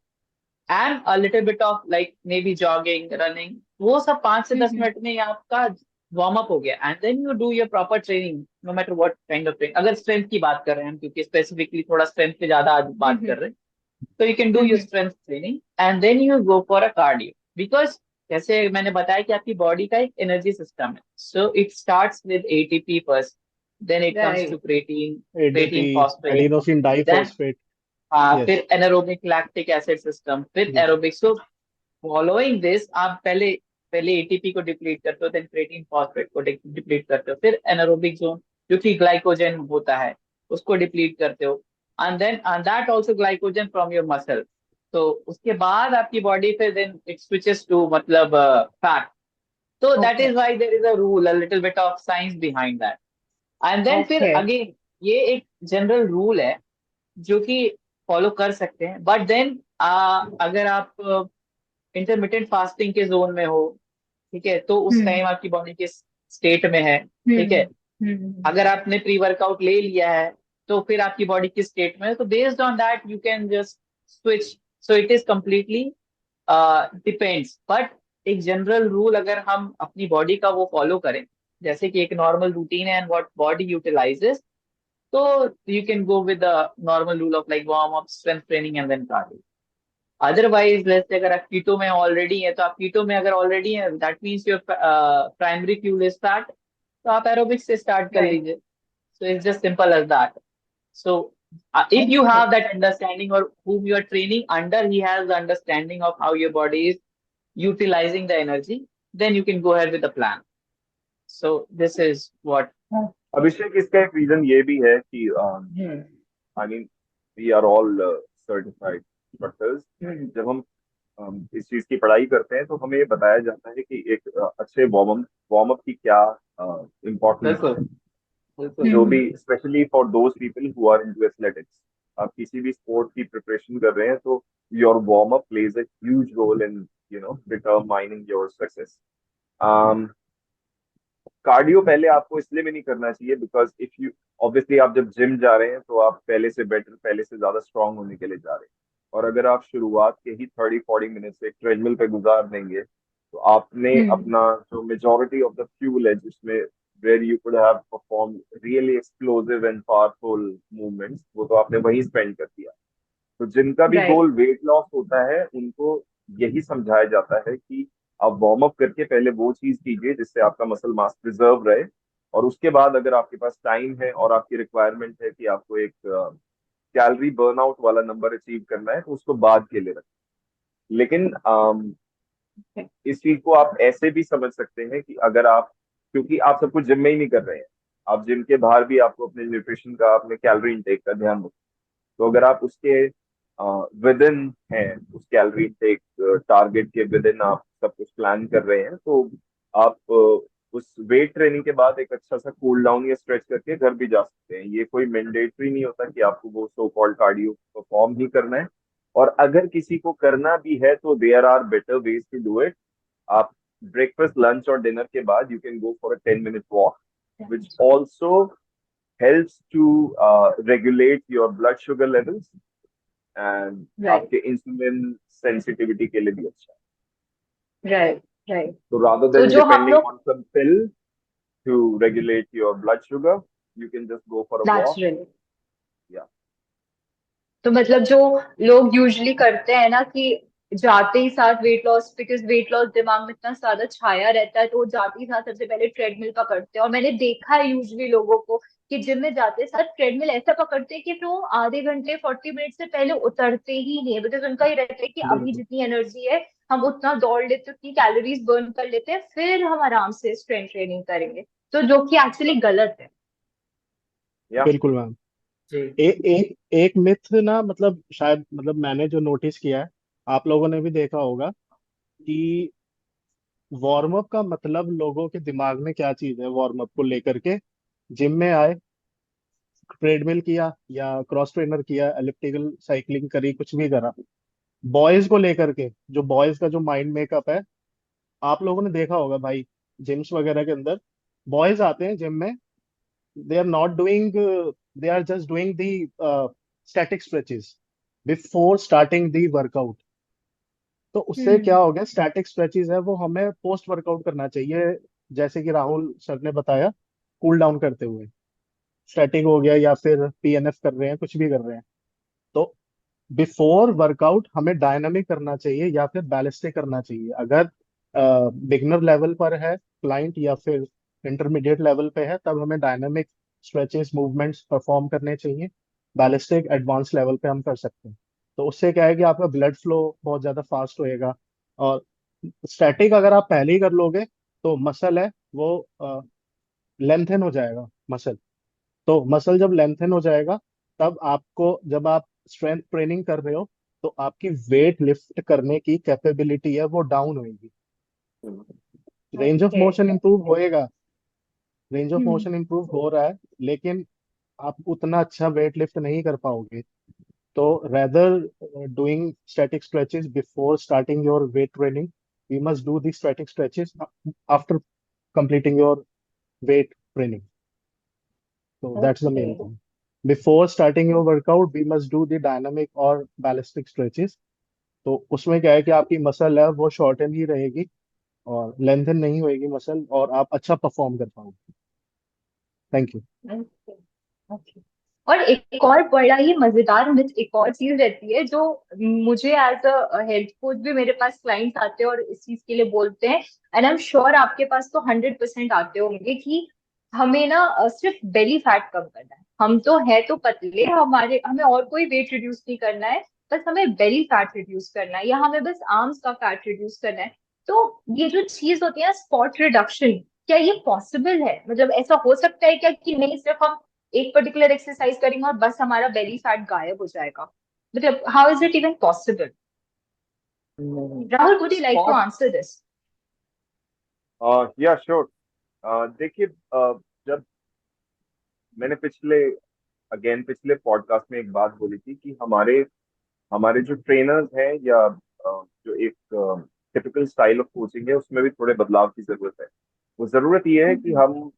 S2: and a little bit of like maybe jogging, running. वो सब 5 से 10 मिनट में ही आपका वार्म अप हो गया। And then you do your proper training, no matter what kind of training. अगर स्ट्रेंथ की बात कर रहे हैं हम, क्योंकि स्पेसिफिकली थोड़ा स्ट्रेंथ पे ज्यादा आज बात कर रहे हैं, तो you can do your strength training and then you go for a cardio. Because जैसे मैंने बताया कि आपकी बॉडी का एक एनर्जी सिस्टम है, so it starts with ATP first, then it comes to
S1: right.
S2: Creatine,
S3: ADP,
S2: creatine phosphate,
S3: adenosine
S2: then
S3: diphosphate.
S2: हाँ
S3: यस।
S2: फिर एनारोबिक लैक्टिक एसिड सिस्टम, फिर
S3: yes.
S2: Aerobic. So following this आप पहले पहले एटीपी को डिप्लीट करते हो, देन क्रिएटिन फॉस्फेट को डिप्लीट करते हो, फिर एनारोबिक जोन जो कि ग्लाइकोजन होता है उसको डिप्लीट करते हो, and then that also glycogen from your muscle. तो उसके बाद आपकी बॉडी फिर देन इट स्विचेस टू मतलब फैट। तो that
S1: okay.
S2: Is why there is a rule, a little bit of science behind that. And then फिर
S1: ओके.
S2: अगेन ये एक जनरल रूल है जो कि फॉलो कर सकते हैं, बट देन अगर आप इंटरमीडिएट फास्टिंग के जोन में हो, ठीक है, तो उस
S1: हम्म.
S2: टाइम आपकी बॉडी के स्टेट में है, ठीक है।
S1: हम्म. हम्म.
S2: अगर आपने प्री वर्कआउट ले लिया है तो फिर आपकी बॉडी किस स्टेट में है, तो based on that you can just switch. So it is completely depends, but एक जनरल रूल अगर हम अपनी बॉडी का वो फॉलो करें, जैसे कि एक नॉर्मल रूटीन है एंड व्हाट बॉडी यूटिलाइजेस, तो you can go with the normal rule of like warm up, strength training and then cardio. Otherwise let's say अगर आप कीटो में ऑलरेडी है, तो आप कीटो में अगर ऑलरेडी है, that means your primary fuel is fat, तो आप एरोबिक्स से स्टार्ट कर
S1: Right.
S2: लीजिए। So it's just simple as that. So, if you have that understanding, or whom you are training under, he has the understanding of how your body is utilizing the energy, then you can go ahead with the plan. So, this is what.
S4: Abhishek, इसका एक रीजन ये भी है कि
S2: Hmm.
S4: I mean we are all certified doctors.
S2: Hmm.
S4: जब हम इस चीज की पढ़ाई करते हैं तो हमें ये बताया जाता है कि एक अच्छे वार्म अप की क्या इम्पोर्टेंस है।
S2: बिल्कुल बिल्कुल।
S4: जो भी specially for those people who are into athletics, आप किसी भी स्पोर्ट की प्रिपरेशन कर रहे हैं तो your warm up plays a huge role in determining your success. Cardio पहले आपको इसलिए भी नहीं करना चाहिए बिकॉज इफ यू ऑब्वियसली आप जब जिम जा रहे हैं तो आप पहले से बेटर, पहले से ज्यादा स्ट्रांग होने के लिए जा रहे हैं। और अगर आप शुरुआत के ही 30-40 मिनट्स एक ट्रेडमिल पे गुजार देंगे तो आपने अपना जो मेजोरिटी ऑफ द फ्यूल है जिसमें where you could have perform really explosive and powerful movements, वो तो आपने वहीं स्पेंड कर दिया। तो जिनका भी
S1: Right.
S4: गोल वेट लॉस होता है उनको यही समझाया जाता है कि आप वार्म अप करके पहले वो चीज कीजिए जिससे आपका मसल मास प्रिजर्व रहे, और उसके बाद अगर आपके पास टाइम है और आपकी रिक्वायरमेंट है कि आपको एक कैलोरी बर्नआउट वाला नंबर अचीव करना है तो उसको बाद के लिए रखें। लेकिन इस चीज को आप ऐसे भी समझ सकते हैं कि अगर आप, क्योंकि आप सब कुछ जिम में ही नहीं कर रहे हैं, आप जिम के बाहर भी आपको अपने न्यूट्रिशन का, अपने कैलोरी इंटेक का ध्यान रखें। तो अगर आप उसके विद इन है, उस कैलोरी इंटेक टारगेट के विद इन आप सब कुछ प्लान कर रहे हैं, तो आप उस वेट ट्रेनिंग के बाद एक अच्छा सा कूल डाउन या स्ट्रेच करके घर भी जा सकते हैं। ये कोई मैंडेटरी नहीं होता कि आपको वो सो कॉल्ड कार्डियो परफॉर्म ही करना है। और अगर किसी को करना भी है तो there are better ways to do it. आप ब्रेकफास्ट, लंच और डिनर के बाद you can go for a 10 minute walk, which also helps to regulate your blood sugar levels and
S1: Right.
S4: आपके इंसुलिन सेंसिटिविटी के लिए भी अच्छा है।
S1: Right. Right.
S4: So rather
S1: तो
S4: than
S1: जो हम
S4: depending
S1: लोग
S4: on some pill to regulate your blood sugar, you can just go for a walk.
S1: Naturally,
S4: Yeah.
S1: तो मतलब जो लोग यूजुअली करते हैं ना कि जाते ही साथ weight loss, because weight loss दिमाग में इतना ज्यादा छाया रहता है, तो वो जाते ही साथ सबसे पहले ट्रेडमिल पकड़ते हैं। और मैंने देखा है यूजुअली लोगों को कि जिम में जाते साथ ट्रेडमिल ऐसा पकड़ते हैं कि फिर वो आधे घंटे 40 मिनट से पहले उतरते ही नहीं है, बिकॉज उनका ये रहता है कि अभी
S3: बिल्कुल
S1: जितनी एनर्जी है हम उतना दौड़ लेते, उतनी कैलोरीज बर्न कर लेते हैं, फिर हम आराम से स्ट्रेंथ ट्रेनिंग करेंगे, तो जो कि एक्चुअली गलत है।
S4: Yeah.
S3: बिल्कुल मैम।
S2: जी।
S3: एक एक मिथ ना, मतलब शायद, मतलब मैंने जो नोटिस किया है, आप लोगों ने भी देखा होगा कि वार्म अप का मतलब लोगों के दिमाग में क्या चीज है, वार्म अप को लेकर के जिम में आए, ट्रेडमिल किया या क्रॉस ट्रेनर किया, एलिप्टिकल साइकिलिंग करी, कुछ भी करा। बॉयज को लेकर के, जो बॉयज का जो माइंड मेकअप है, आप लोगों ने देखा होगा भाई, जिम्स वगैरह के अंदर बॉयज आते हैं जिम में, they are not doing they are just doing the static stretches before starting the workout। तो उससे क्या हो गया, स्टैटिक स्ट्रेचेस है वो हमें पोस्ट वर्कआउट करना चाहिए, जैसे कि राहुल सर ने बताया, कूल डाउन करते हुए। स्टैटिक हो गया या फिर पीएनएफ कर रहे हैं, कुछ भी कर रहे हैं, तो बिफोर वर्कआउट हमें डायनामिक करना चाहिए या फिर बैलिस्टिक करना चाहिए। अगर बिगनर लेवल पर है क्लाइंट या फिर इंटरमीडिएट लेवल पे है, तब हमें डायनामिक स्ट्रेचेस मूवमेंट्स परफॉर्म करने चाहिए। बैलिस्टिक एडवांस लेवल पे हम कर सकते हैं, तो उससे क्या है कि आपका ब्लड फ्लो बहुत ज्यादा फास्ट होएगा। और स्टैटिक अगर आप पहले ही कर लोगे तो मसल है वो लेंथन हो जाएगा मसल। तो मसल जब लेंथन हो जाएगा, तब आपको, जब आप स्ट्रेंथ ट्रेनिंग कर रहे हो, तो आपकी वेट लिफ्ट करने की कैपेबिलिटी है वो डाउन होगी। Range of
S1: okay.
S3: Motion improve होएगा, रेंज ऑफ मोशन इंप्रूव हो रहा है, लेकिन आप उतना अच्छा वेट लिफ्ट नहीं कर पाओगे। तो rather doing static stretches before starting your weight training, we must do the static stretches after completing your weight training. So that's the main
S1: okay.
S3: thing. Before starting your workout, we must do the dynamic or ballistic stretches. तो उसमें क्या है कि आपकी मसल है वो शॉर्टन ही रहेगी, और लेंथन नहीं होएगी मसल, और आप अच्छा परफॉर्म कर पाओगे। Thank you.
S1: Okay, okay. और एक और बड़ा ही मजेदार मिथ, एक और चीज रहती है जो मुझे एज अ हेल्थ कोच भी, मेरे पास क्लाइंट्स आते हैं और इस चीज के लिए बोलते हैं, एंड आई एम श्योर आपके पास तो 100% आते होंगे कि हमें ना सिर्फ बेली फैट कम करना है। हम तो है तो पतले, हमारे हमें और कोई वेट रिड्यूस नहीं करना है, बस हमें बेली फैट रिड्यूस करना है, या हमें बस आर्म्स का फैट रिड्यूस करना है। तो ये जो चीज होती है ना, स्पॉट रिडक्शन, क्या ये पॉसिबल है? मतलब ऐसा हो सकता है क्या कि नहीं, सिर्फ हम एक पर्टिकुलर एक्सरसाइज करेंगे और बस हमारा बेली फैट गायब हो जाएगा? मतलब how is it even possible?
S2: नहीं,
S1: Rahul, would you like to
S2: spot
S1: answer this?
S4: या श्योर। देखिए, जब मैंने पिछले पॉडकास्ट में एक बात बोली थी कि हमारे हमारे जो ट्रेनर्स हैं, या जो एक टिपिकल स्टाइल ऑफ कोचिंग है, उसमें भी थोड़े बदलाव की जरूरत है। वो जरूरत ये है कि हम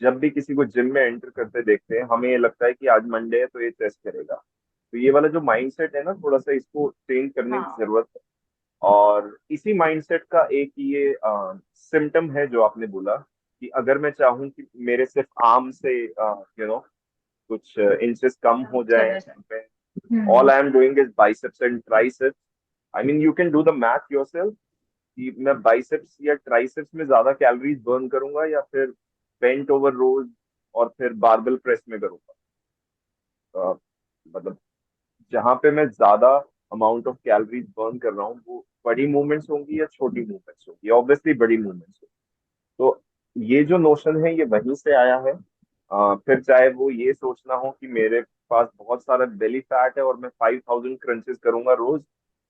S4: जब भी किसी को जिम में एंटर करते देखते हैं, हमें ये लगता है कि आज मंडे है तो ये टेस्ट करेगा। तो ये वाला जो माइंडसेट है ना, थोड़ा सा इसको चेंज करने की
S1: हाँ।
S4: जरूरत है। और इसी माइंडसेट का एक ये सिम्टम है जो आपने बोला, कि अगर मैं चाहूँ कि मेरे सिर्फ आर्म से कुछ इंचेस कम हो जाए,
S1: चला जाए।
S4: All
S1: hmm.
S4: I am doing is biceps and triceps. I mean you can do the math yourself कि मैं बाइसेप्स या ट्राइसेप्स में ज्यादा कैलोरीज बर्न करूंगा, या फिर बेंट ओवर रोज और फिर बारबेल प्रेस में करूंगा। मतलब जहां पे मैं ज्यादा अमाउंट ऑफ कैलोरीज बर्न कर रहा हूँ, वो बड़ी मूवमेंट्स होंगी या छोटी मूवमेंट्स होंगी? ऑब्वियसली बड़ी मूवमेंट्स होंगी। तो ये जो नोशन है, ये वहीं से आया है। फिर चाहे वो ये सोचना हो कि मेरे पास बहुत सारा बेली फैट है और मैं 5,000 क्रंचेस करूंगा रोज,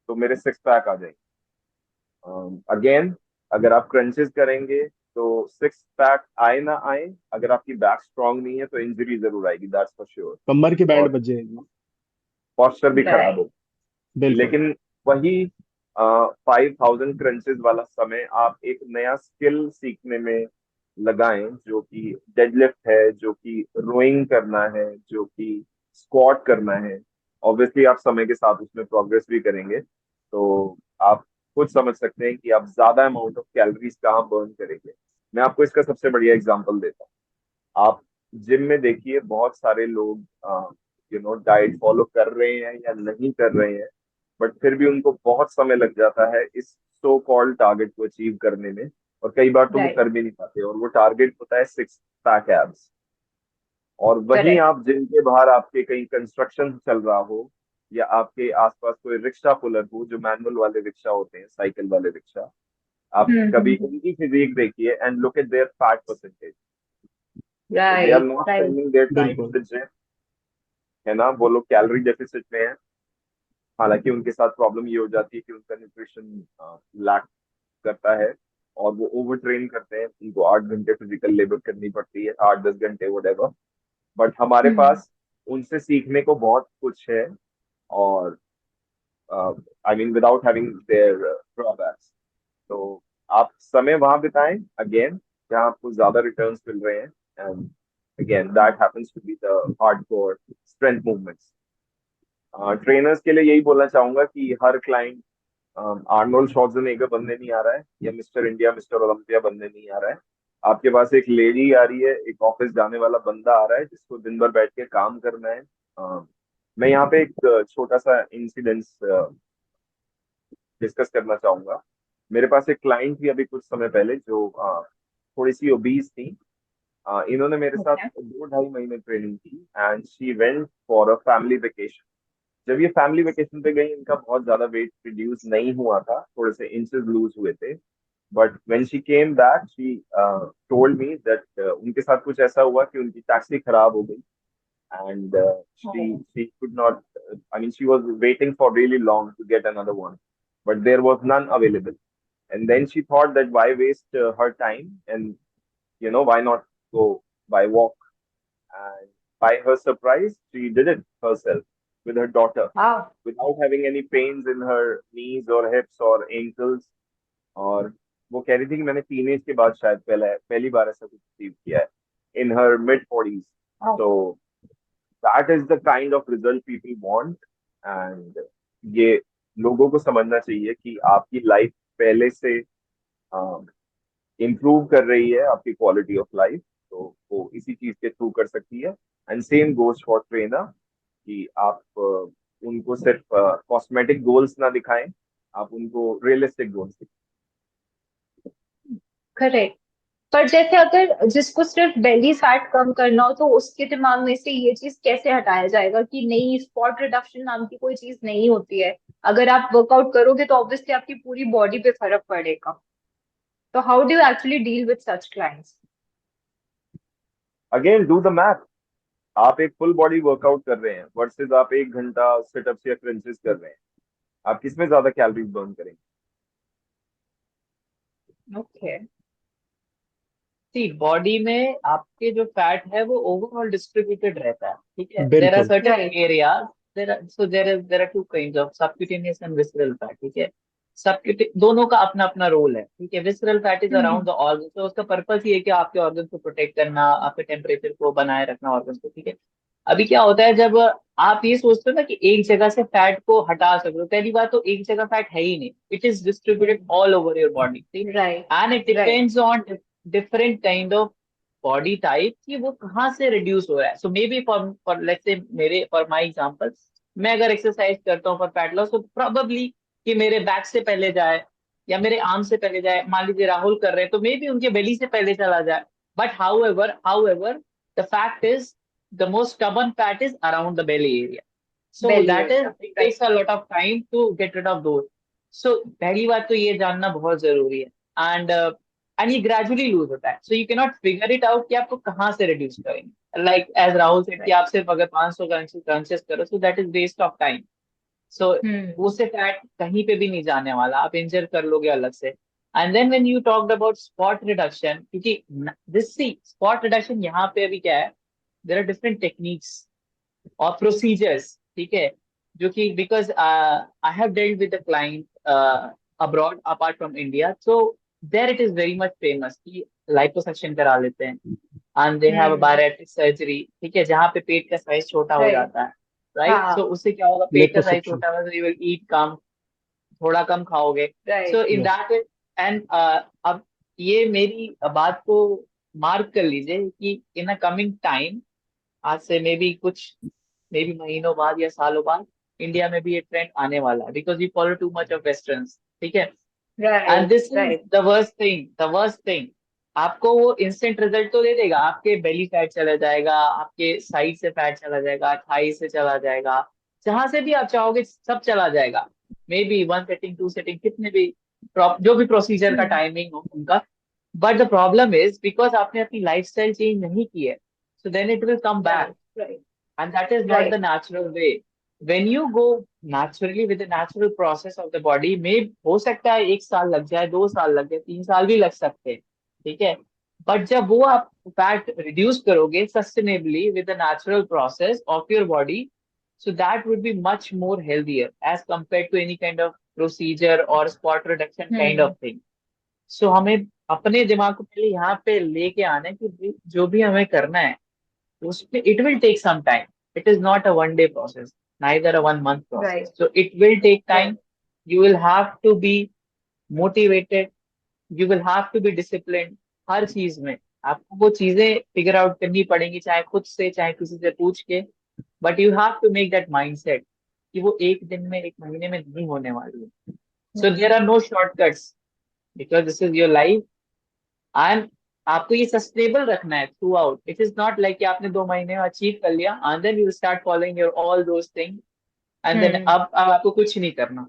S4: तो मेरे सिक्स पैक आ जाएंगे। अगेन, अगर आप क्रंचेस करेंगे तो सिक्स पैक आए ना आए, अगर आपकी बैक स्ट्रांग नहीं है तो इंजरी जरूर आएगी, दैट्स फॉर श्योर।
S3: कमर की बैंड
S4: और
S3: बच जाएगी।
S4: पॉस्चर भी खराब
S1: राइट।
S4: होगा।
S3: बिल्कुल।
S4: लेकिन वही 5,000 क्रंचेस वाला समय आप एक नया स्किल सीखने में लगाएं, जो कि डेडलिफ्ट है, जो कि रोइंग करना है, जो कि स्क्वाट करना है। ऑब्वियसली आप समय के साथ उसमें प्रोग्रेस भी करेंगे, तो आप खुद समझ सकते हैं कि आप ज्यादा अमाउंट ऑफ कैलोरीज कहाँ बर्न करेंगे। मैं आपको इसका सबसे बढ़िया एग्जांपल देता हूँ। आप जिम में देखिए, बहुत सारे लोग डाइट फॉलो कर रहे हैं या नहीं कर रहे हैं, बट फिर भी उनको बहुत समय लग जाता है इस सो कॉल्ड टारगेट को अचीव करने में, और कई बार तो वो
S1: राइट।
S4: कर भी नहीं पाते, और वो टारगेट होता है सिक्स पैक एब्स। और वहीं
S1: करेक्ट।
S4: आप जिम के बाहर आपके कहीं कंस्ट्रक्शन चल रहा हो, या आपके आसपास कोई रिक्शा पुलर हो, जो मैनुअल वाले रिक्शा होते हैं, साइकिल वाले रिक्शा, आप कभी उनकी फिजिक देखिए and look at their fat percentage. They are
S1: right.
S4: Not
S1: right.
S4: Spending their time in
S3: बिल्कुल।
S4: द जिम, है ना, वो लोग कैलोरी डेफिसिट में है। हालांकि उनके साथ प्रॉब्लम ये हो जाती है कि उनका न्यूट्रिशन लैक करता है, और वो ओवर ट्रेन करते हैं, उनको 8 घंटे फिजिकल लेबर करनी पड़ती है, 8-10 घंटे वटेवर। बट हमारे
S1: हम्म।
S4: पास उनसे सीखने को बहुत कुछ है, और I mean without having their drawbacks. तो आप समय वहां बिताएं, अगेन, जहां आपको ज्यादा रिटर्न्स मिल रहे हैं, and again that happens to be the hardcore strength movements. Trainers के लिए यही बोलना चाहूंगा कि हर क्लाइंट आर्नोल्ड श्वार्ज़नेगर बनने नहीं आ रहा है, या मिस्टर इंडिया, मिस्टर ओलंपिया बनने नहीं आ रहा है। आपके पास एक लेडी आ रही है, एक ऑफिस जाने वाला बंदा आ रहा है, जिसको दिन भर बैठ के काम करना है। मैं यहाँ पे एक छोटा सा इंसिडेंस डिस्कस करना चाहूंगा। मेरे पास एक क्लाइंट थी अभी कुछ समय पहले, जो थोड़ी सी ओबीज थी। इन्होंने मेरे साथ
S1: ओके।
S4: 2-2.5 महीने ट्रेनिंग की, and she went for a family vacation. जब ये फैमिली वेकेशन पे गई, इनका बहुत ज्यादा वेट रिड्यूस नहीं हुआ था, थोड़े से इंचेस लूज हुए थे। But when she came back, she told me that उनके साथ कुछ ऐसा हुआ कि उनकी टैक्सी खराब हो गई, and she could not, I mean, she was waiting for really long to get another one, but there was none available. And then she thought that why waste her time, and why not go by walk? And by her surprise, she did it herself with her daughter,
S1: वाह।
S4: without having any pains in her knees or hips or ankles. और वो कह रही थी कि मैंने टीनेज के बाद शायद पहली बार ऐसा कुछ अचीव किया है, इन हर मिड 40s। तो that is the kind of result people want. And ये लोगों को समझना चाहिए कि आपकी लाइफ पहले से इम्प्रूव कर रही है आपकी क्वालिटी ऑफ लाइफ, तो वो इसी चीज के थ्रू कर सकती है। And same goes for trainer, कि आप उनको सिर्फ कॉस्मेटिक गोल्स ना दिखाएं, आप उनको रियलिस्टिक गोल्स दिखाएं।
S1: करेक्ट। पर जैसे अगर जिसको सिर्फ बेली फैट कम करना हो तो उसके दिमाग में से ये चीज कैसे हटाया जाएगा कि नहीं, स्पॉट रिडक्शन नाम की कोई चीज नहीं होती है। अगर आप वर्कआउट करोगे तो ऑब्वियसली आपकी पूरी बॉडी पे फर्क पड़ेगा। तो how do you actually deal with such clients?
S4: Again do the math. आप एक फुल बॉडी वर्कआउट कर रहे हैं वर्सेस आप 1 घंटा सिटअप्स या क्रंचेस कर रहे हैं, आप किसमें ज्यादा कैलोरीज बर्न करेंगे?
S1: ओके।
S2: सी बॉडी में आपके जो फैट है वो ओवरऑल डिस्ट्रीब्यूटेड रहता है, ठीक है। देर आर
S3: बिल्कुल।
S2: Certain
S1: right.
S2: Areas, there are two kinds of subcutaneous and visceral fat, ठीक है। सबक्यूटे दोनों का अपना अपना रोल है, ठीक है। Visceral fat is around the organ, तो उसका पर्पस ये है कि आपके ऑर्गन को प्रोटेक्ट करना, आपके टेम्परेचर को बनाए रखना ऑर्गन को, ठीक है। अभी क्या होता है जब आप ये सोचते हो ना कि एक जगह से फैट को हटा सकते हो, पहली बात तो एक जगह फैट है ही नहीं, it is distributed all over your body, ठीक।
S1: Right.
S2: And it
S1: right.
S2: Depends on different kind of body type कि वो कहाँ से रिड्यूस हो रहा है। So maybe for let's say मेरे फॉर माय एग्जांपल, मैं अगर एक्सरसाइज करता हूँ फॉर फैट लॉस तो प्रोबेबली कि मेरे बैक से पहले जाए या मेरे आर्म से पहले जाए। मान लीजिए राहुल कर रहे हैं तो मे बी उनके बेली से पहले चला जाए। But how ever the fact is the most stubborn fat is around the belly area. So
S1: belly
S2: that is,
S1: area.
S2: it
S1: right.
S2: takes a lot of time to get rid of those. So पहली बात तो ये जानना बहुत जरूरी है। एंड ये ग्रेजुअली लूज होता है, so you can not figure it out कि आपको कहाँ से रिड्यूस करेंगे। लाइक एज राहुल सेड कि
S1: राइट।
S2: आप सिर्फ अगर 500 कंसिस करो, so that is waste of time. So
S1: hmm.
S2: उससे फैट कहीं पे भी नहीं जाने वाला, आप इंजर कर लोगे अलग से। And then when you talked about spot reduction, क्योंकि दिस सी स्पॉट रिडक्शन यहाँ पे अभी क्या है, देयर आर डिफरेंट टेक्निक्स और प्रोसीजर्स, ठीक है। जो कि because I have dealt with the client abroad apart from India, so there it is very much famous कि लाइपोसक्शन करा लेते हैं and they have a
S1: hmm.
S2: Bariatric surgery, ठीक है, जहाँ पे पेट का साइज छोटा हो
S1: राइट।
S2: जाता है, राइट। सो
S1: हाँ।
S2: उससे क्या होगा, पेट का साइज
S3: लिपोसक्शन।
S2: छोटा होगा, यू विल ईट कम, थोड़ा कम खाओगे। So
S1: right.
S2: In
S3: yes.
S2: That and अब ये मेरी बात को मार्क कर लीजिए कि इन अ कमिंग टाइम, आज से मे बी महीनों बाद या सालों बाद इंडिया में भी ये ट्रेंड आने वाला है, because you follow too much of westerns, ठीक है। And
S1: right.
S2: This is
S1: right.
S2: The worst thing. आपको वो इंस्टेंट रिजल्ट तो दे देगा, आपके बेली फैट चला जाएगा, आपके साइड से फैट चला जाएगा, थाई से चला जाएगा, जहां से भी आप चाहोगे सब चला जाएगा। मे बी 1 सेटिंग 2 सेटिंग कितने भी जो भी प्रोसीजर का
S1: हम्म।
S2: टाइमिंग हो उनका। But the problem is because आपने अपनी लाइफस्टाइल चेंज नहीं की है, so then it will come back,
S1: right. Right.
S2: and that is not the
S1: right.
S2: natural way. When you go naturally with the natural process of the body, में हो सकता है 1 साल लग जाए, 2 साल लग जाए, 3 साल भी लग सकते हैं, ठीक है। बट जब वो आप फैट रिड्यूस करोगे sustainably with the natural process of your body, so that would be much more healthier as compared to any kind of procedure or spot reduction kind
S1: hmm.
S2: of thing. So हमें अपने दिमाग को पहले यहाँ पे लेके आना है कि जो भी हमें करना है उसमें it will take some time. It is not a 1 day process, neither a 1 month process.
S1: Right.
S2: So it will take time.
S1: Right.
S2: You will have to be motivated. You will have to be disciplined. हर चीज में आपको वो चीजें फिगर आउट करनी पड़ेंगी, चाहे खुद से चाहे किसी से पूछ के। But you have to make that mindset कि वो एक दिन में, एक महीने में नहीं होने वाली है। So there are no shortcuts because this is your life. And आपको ये सस्टेनेबल रखना है throughout. It is not like कि आपने 2 महीने में अचीव कर लिया and then you start following your all those thing and then
S1: hmm.
S2: अब आपको कुछ नहीं करना।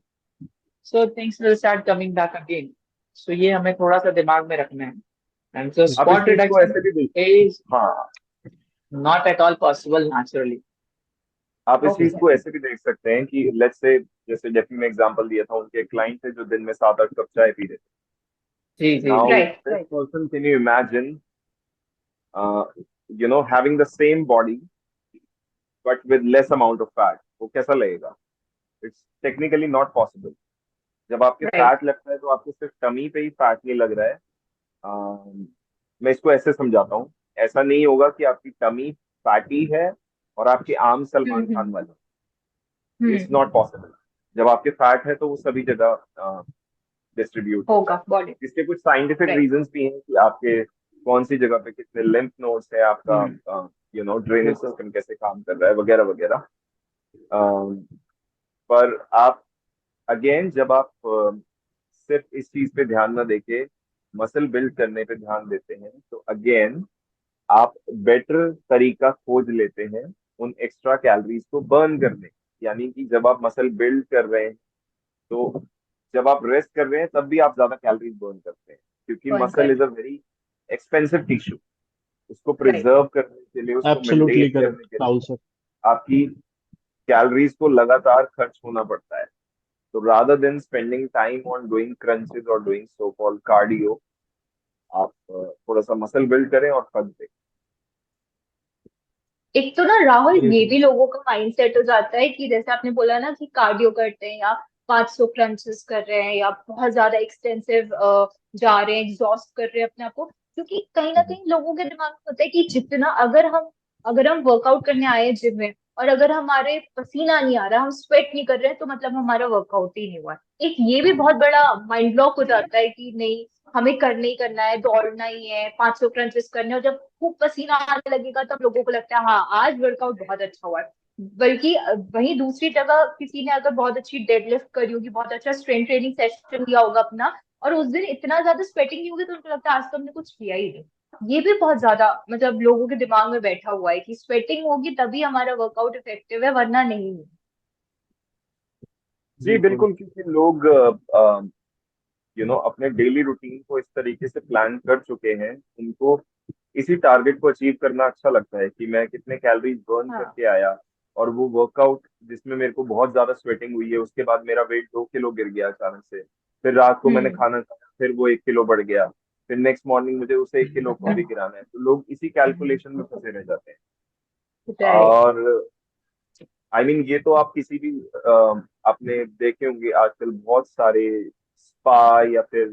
S2: So things will start coming back again. So ये हमें थोड़ा सा दिमाग में रखना है। एंड सो
S4: आप इस
S2: स्पॉट
S4: चीज को
S2: रिडक्शन
S4: ऐसे भी देख,
S2: इज
S4: हाँ,
S2: not at all possible naturally.
S4: आप इस चीज
S1: ओके।
S4: को ऐसे भी देख सकते हैं कि लेट्स से, जैसे जेफी ने एग्जांपल दिया था, उनके क्लाइंट थे जो दिन में 7-8 कप चाय पी रहे
S2: जी
S4: थे।
S2: जी
S4: नाउ
S2: जी।
S1: Right.
S4: This
S1: right.
S4: Person, can you imagine, having the same body but with less amount of fat, वो कैसा लगेगा? It's technically not possible. जब आपके
S1: राइट।
S4: फैट लगता है तो आपको सिर्फ टमी पे ही फैट नहीं लग रहा है। अम, मैं इसको ऐसे समझाता हूँ, ऐसा नहीं होगा कि आपकी टमी फैटी है और आपके आर्म सलमान खान
S1: हम्म।
S4: वाले। It's
S1: hmm.
S4: Not possible. जब आपके फैट है तो वो सभी जगह डिस्ट्रीब्यूट होता
S1: होगा
S4: है।
S1: बॉडी।
S4: इसके कुछ साइंटिफिक
S1: राइट।
S4: रीजंस भी हैं कि आपके कौन सी जगह पे कितने लिम्फ नोड्स है, आपका ड्रेनेज
S3: बिल्कुल।
S4: सिस्टम कैसे काम कर रहा है, वगैरह वगैरह। पर आप अगेन जब आप सिर्फ इस चीज पे ध्यान ना देके मसल बिल्ड करने पे ध्यान देते हैं, तो अगेन आप बेटर तरीका खोज लेते हैं उन एक्स्ट्रा कैलोरीज को बर्न करने। यानी कि जब आप मसल बिल्ड कर रहे हैं, तो जब आप रेस्ट कर रहे हैं तब भी आप ज्यादा कैलोरीज बर्न करते हैं, क्योंकि
S1: बर्न
S4: मसल
S1: कर।
S4: Is a very expensive tissue. उसको
S1: राइट।
S4: प्रिजर्व करने के लिए, उसको
S3: एब्सोल्युटली
S4: मेंटेन करने
S3: करेक्ट
S4: के लिए
S3: राहुल सर।
S4: आपकी कैलोरीज को लगातार खर्च होना पड़ता है। तो rather than spending time on doing crunches or doing so called cardio, आप थोड़ा सा मसल बिल्ड करें और खर्च दें।
S1: एक तो ना राहुल,
S3: वेरी
S1: ये
S3: ट्रू।
S1: भी लोगों का माइंडसेट हो जाता है कि जैसे आपने बोला ना कि कार्डियो करते हैं या 500 क्रंचेस कर रहे हैं या बहुत ज्यादा एक्सटेंसिव जा रहे हैं, एग्जॉस्ट कर रहे हैं अपने आप को, क्योंकि कहीं ना कहीं लोगों के दिमाग में होता है कि जितना अगर हम वर्कआउट करने आए जिम में और अगर हमारे पसीना नहीं आ रहा, हम स्वेट नहीं कर रहे हैं, तो मतलब हमारा वर्कआउट ही नहीं हुआ। एक ये भी बहुत बड़ा माइंड ब्लॉक हो जाता है कि नहीं, हमें करना ही करना है, दौड़ना ही है, 500 क्रंचेस करने हैं, और जब खूब पसीना आने लगेगा तब लोगों को लगता है हाँ आज वर्कआउट बहुत अच्छा हुआ है। बल्कि वहीं दूसरी जगह किसी ने अगर बहुत अच्छी डेडलिफ्ट करी होगी, बहुत अच्छा स्ट्रेंथ ट्रेनिंग सेशन लिया होगा अपना, और उस दिन इतना ज्यादा स्वेटिंग नहीं होगी, तो उनको लगता है आज तो हमने कुछ किया ही नहीं। ये भी बहुत ज्यादा मतलब लोगों के दिमाग में बैठा हुआ है कि स्वेटिंग होगी तभी हमारा वर्कआउट इफेक्टिव है, वरना नहीं।
S4: जी
S3: बिल्कुल।
S4: बिल्कुल, क्योंकि लोग अपने डेली रूटीन को इस तरीके से प्लान कर चुके हैं, उनको इसी टारगेट को अचीव करना अच्छा लगता है कि मैं कितने कैलोरीज बर्न
S1: हाँ।
S4: करके आया। और वो वर्कआउट जिसमें मेरे को बहुत ज्यादा स्वेटिंग हुई है, उसके बाद मेरा वेट 2 किलो गिर गया अचानक से, फिर रात को मैंने
S1: हम्म।
S4: खाना खाया, फिर वो 1 किलो बढ़ गया, फिर नेक्स्ट मॉर्निंग मुझे उसे 1 किलो को भी गिराना है। तो लोग इसी कैलकुलेशन में फंसे रह जाते हैं।
S1: राइट।
S4: और ये तो आप किसी भी आपने देखे होंगे आजकल बहुत सारे स्पा या फिर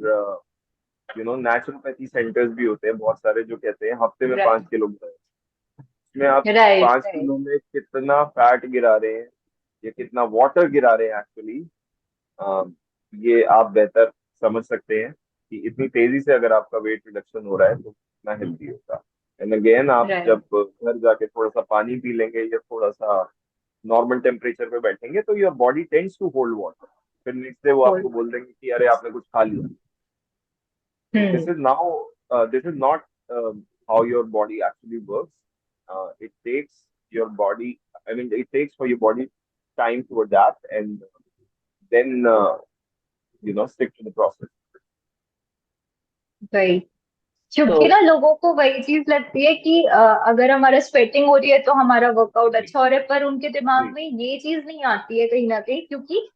S4: नेचुरोपैथी सेंटर्स भी होते हैं बहुत सारे, जो कहते हैं हफ्ते में
S1: राइट।
S4: 5 किलो गिराए। इसमें आप
S1: राइट।
S4: 5 किलो में कितना फैट गिरा रहे हैं या कितना वाटर गिरा रहे हैं एक्चुअली, ये आप बेहतर समझ सकते हैं कि इतनी तेजी से अगर आपका वेट रिडक्शन हो रहा है तो कितना हेल्दी होगा। एंड अगेन आप
S1: राइट।
S4: जब घर जाके थोड़ा सा पानी पी लेंगे या थोड़ा सा नॉर्मल टेम्परेचर पे बैठेंगे, तो your body tends to hold water. फिर नेक्स्ट डे वो आपको बोल देंगे कि अरे आपने कुछ खा लिया। So this
S1: hmm.
S4: is now this is not how your body actually works. It takes your body. It takes for your body time to adapt, and then stick to the process.
S1: वही, क्योंकि
S2: तो
S1: ना लोगों को वही चीज लगती है कि अगर हमारा स्वेटिंग हो रही है तो हमारा वर्कआउट अच्छा हो रहा है, पर उनके दिमाग
S4: जी
S1: में ये चीज नहीं आती है कहीं ना कहीं, क्योंकि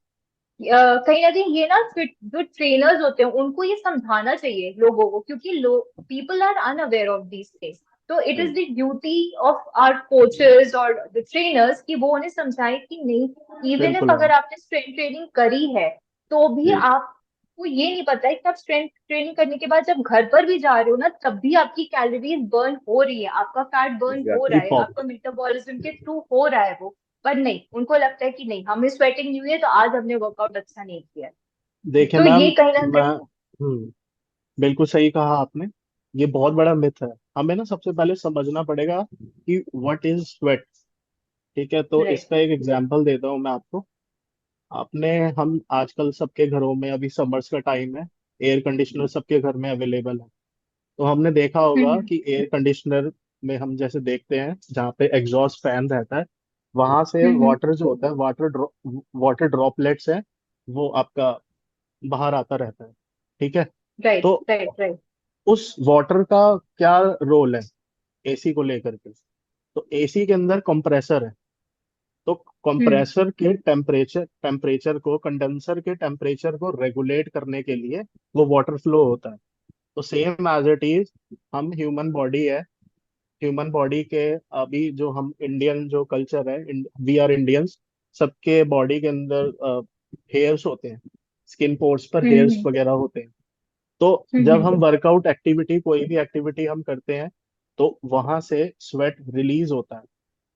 S1: कहीं ना कहीं ये ना जो ट्रेनर्स होते हैं उनको ये समझाना चाहिए लोगों को, क्योंकि लोग people are unaware of these things. तो इट इज
S4: जी
S1: the duty of our coaches और द ट्रेनर्स कि वो उन्हें समझाएं कि नहीं, इवन इफ
S3: बिल्कुल
S1: अगर
S3: मैम।
S1: आपने स्ट्रेंथ ट्रेनिंग करी है तो भी
S4: जी
S1: आपको ये नहीं पता है कि आप स्ट्रेंथ ट्रेनिंग करने के बाद जब घर पर भी जा रहे हो ना, तब भी आपकी कैलोरीज बर्न हो रही है, आपका फैट बर्न हो रहा
S4: एग्जैक्टली।
S1: है,
S3: इपॉक।
S1: आपका मेटाबॉलिज्म के थ्रू हो रहा है वो। पर नहीं, उनको लगता है कि नहीं, हमें स्वेटिंग नहीं हुई है तो आज हमने वर्कआउट अच्छा नहीं किया है।
S3: देखिए
S1: तो
S3: मैम,
S1: ये कहीं ना
S3: मैं
S1: कहीं।
S3: बिल्कुल सही कहा आपने। ये बहुत बड़ा मिथ है। हमें ना सबसे पहले समझना पड़ेगा कि व्हाट इज स्वेट। ठीक है, तो
S1: राइट।
S3: इसका एक एग्जांपल देता हूँ मैं आपको। आपने हम आजकल सबके घरों में, अभी समर्स का टाइम है, एयर कंडीशनर सबके घर में अवेलेबल है। तो हमने देखा होगा
S1: हम्म।
S3: कि एयर कंडीशनर में हम जैसे देखते हैं जहाँ पे एग्जॉस्ट फैन रहता है, वहां से
S1: हम्म।
S3: वाटर जो होता है, वाटर ड्रॉपलेट्स है, वो आपका बाहर आता रहता है। ठीक है।
S1: राइट।
S3: तो
S1: राइट। राइट।
S3: उस वाटर का क्या रोल है एसी को लेकर के? तो एसी के अंदर कंप्रेसर है। तो
S1: हम्म।
S3: कंप्रेसर के टेम्परेचर को, कंडेंसर के टेम्परेचर को रेगुलेट करने के लिए वो वाटर फ्लो होता है। तो सेम एज इट इज, हम ह्यूमन बॉडी है, ह्यूमन बॉडी के अभी जो हम इंडियन जो कल्चर है, वी आर इंडियंस, सबके बॉडी के अंदर हेयर्स होते हैं, स्किन पोर्स पर हेयर्स
S1: हम्म।
S3: वगैरह होते हैं। तो जब हम
S1: हम्म।
S3: वर्कआउट एक्टिविटी, कोई भी एक्टिविटी हम करते हैं, तो वहां से स्वेट रिलीज होता है।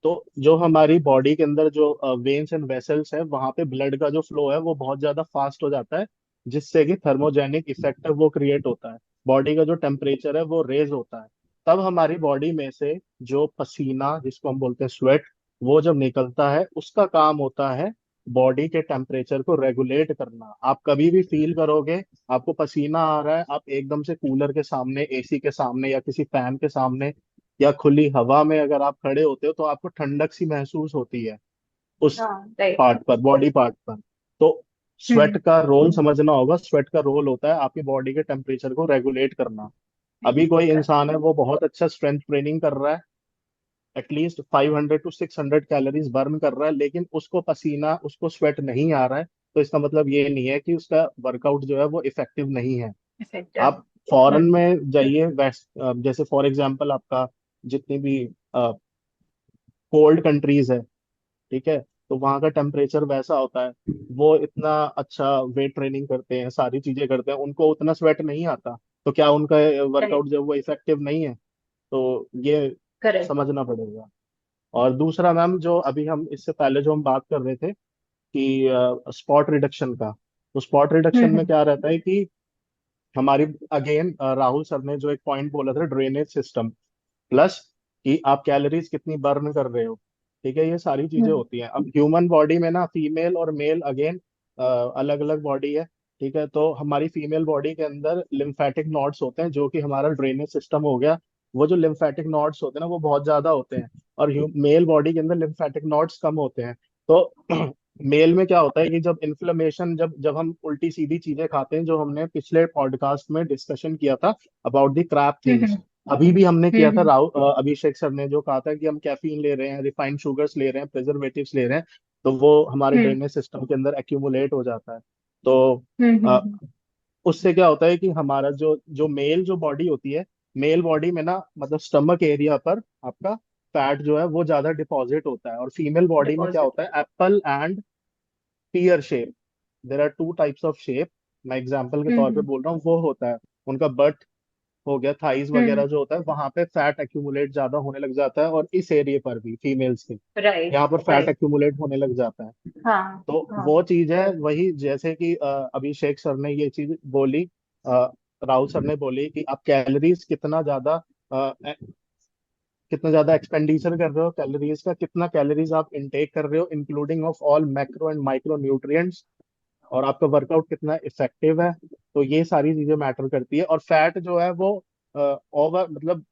S3: तो जो हमारी बॉडी के अंदर जो वेन्स एंड वेसल्स है, वहां पे ब्लड का जो फ्लो है वो बहुत ज्यादा फास्ट हो जाता है। जिससे कि थर्मोजेनिक इफेक्ट है वो क्रिएट होता है, बॉडी का जो टेम्परेचर है वो रेज होता है। तब हमारी बॉडी में से जो पसीना जिसको हम बोलते हैं स्वेट, वो जब निकलता है उसका काम होता है बॉडी के टेम्परेचर को रेगुलेट करना। आप कभी भी फील करोगे आपको पसीना आ रहा है, आप एकदम से कूलर के सामने, एसी के सामने या किसी फैन के सामने या खुली हवा में अगर आप खड़े होते हो तो आपको ठंडक सी महसूस होती है उस
S1: हाँ, राइट।
S3: पार्ट पर, बॉडी पार्ट पर। तो स्वेट का रोल समझना होगा, स्वेट का रोल होता है आपकी बॉडी के टेम्परेचर को रेगुलेट करना। अभी कोई इंसान है वो बहुत अच्छा स्ट्रेंथ ट्रेनिंग कर रहा है, एटलीस्ट 500 to 600 कैलोरीज बर्न कर रहा है, लेकिन उसको पसीना, उसको स्वेट नहीं आ रहा है, तो इसका मतलब ये नहीं है कि उसका वर्कआउट जो है वो इफेक्टिव नहीं है।
S1: इफेक्टिव।
S3: आप फॉरेन में जाइए, वेस्ट जैसे फॉर एग्जांपल आपका जितनी भी कोल्ड कंट्रीज है, ठीक है, तो वहाँ का टेम्परेचर वैसा होता है, वो इतना अच्छा वेट ट्रेनिंग करते हैं, सारी चीजें करते हैं, उनको उतना स्वेट नहीं आता, तो क्या उनका
S1: राइट।
S3: वर्कआउट जो है वो इफेक्टिव नहीं है? तो ये
S1: करेक्ट।
S3: समझना पड़ेगा। और दूसरा मैम, जो अभी हम इससे पहले जो हम बात कर रहे थे कि स्पॉट रिडक्शन का, तो स्पॉट रिडक्शन में क्या रहता है कि हमारी, अगेन राहुल सर ने जो एक पॉइंट बोला था, ड्रेनेज सिस्टम प्लस कि आप कैलोरीज कितनी बर्न कर रहे हो, ठीक है, ये सारी चीजें होती हैं। अब ह्यूमन बॉडी में ना फीमेल और मेल अगेन अलग अलग बॉडी है, ठीक है, तो हमारी फीमेल बॉडी के अंदर लिम्फेटिक नॉड्स होते हैं जो कि हमारा ड्रेनेज सिस्टम हो गया, वो जो लिम्फेटिक नॉड्स होते हैं ना वो बहुत ज्यादा होते हैं, और मेल बॉडी के अंदर लिम्फेटिक नॉड्स कम होते हैं। तो मेल में क्या होता है कि जब इन्फ्लेमेशन, जब जब हम उल्टी सीधी चीजें खाते हैं, जो हमने पिछले पॉडकास्ट में डिस्कशन किया था अबाउट द क्रैप थिंग्स, अभी भी हमने किया था, अभिषेक सर ने जो कहा था कि हम कैफीन ले रहे हैं, रिफाइंड शुगर्स ले रहे हैं, प्रिजर्वेटिव्स ले रहे हैं, तो वो हमारे ड्रेनेज सिस्टम के अंदर एक्यूमुलेट हो जाता है। तो अ, उससे क्या होता है कि हमारा जो जो मेल जो बॉडी होती है, मेल बॉडी में ना मतलब स्टमक एरिया पर आपका फैट जो है वो ज्यादा डिपॉजिट होता है, और फीमेल बॉडी में क्या
S1: डिपॉजिट।
S3: होता है, apple and pear shape, there are two types of shape, मैं एग्जाम्पल के तौर पे बोल रहा हूँ, वो होता है उनका बट हो गया, थाइज वगैरह जो होता है, वहां पे फैट एक्यूमुलेट ज्यादा होने लग जाता है, और इस एरिया पर भी फीमेल्स के
S1: राइट।
S3: यहाँ पर फैट
S1: राइट।
S3: एक्यूमुलेट होने लग जाता है।
S1: हाँ।
S3: तो
S1: हाँ।
S3: वो चीज है वही, जैसे कि अभिषेक सर ने ये चीज बोली, राहुल सर ने बोली कि आप कैलोरीज कितना ज्यादा एक्सपेंडिचर कर रहे हो, कैलोरीज का कितना कैलोरीज आप इनटेक कर रहे हो, including of all macro and micro nutrients, और आपका वर्कआउट कितना इफेक्टिव है, तो ये सारी चीजें मैटर करती है। और फैट जो है वो ओवर, मतलब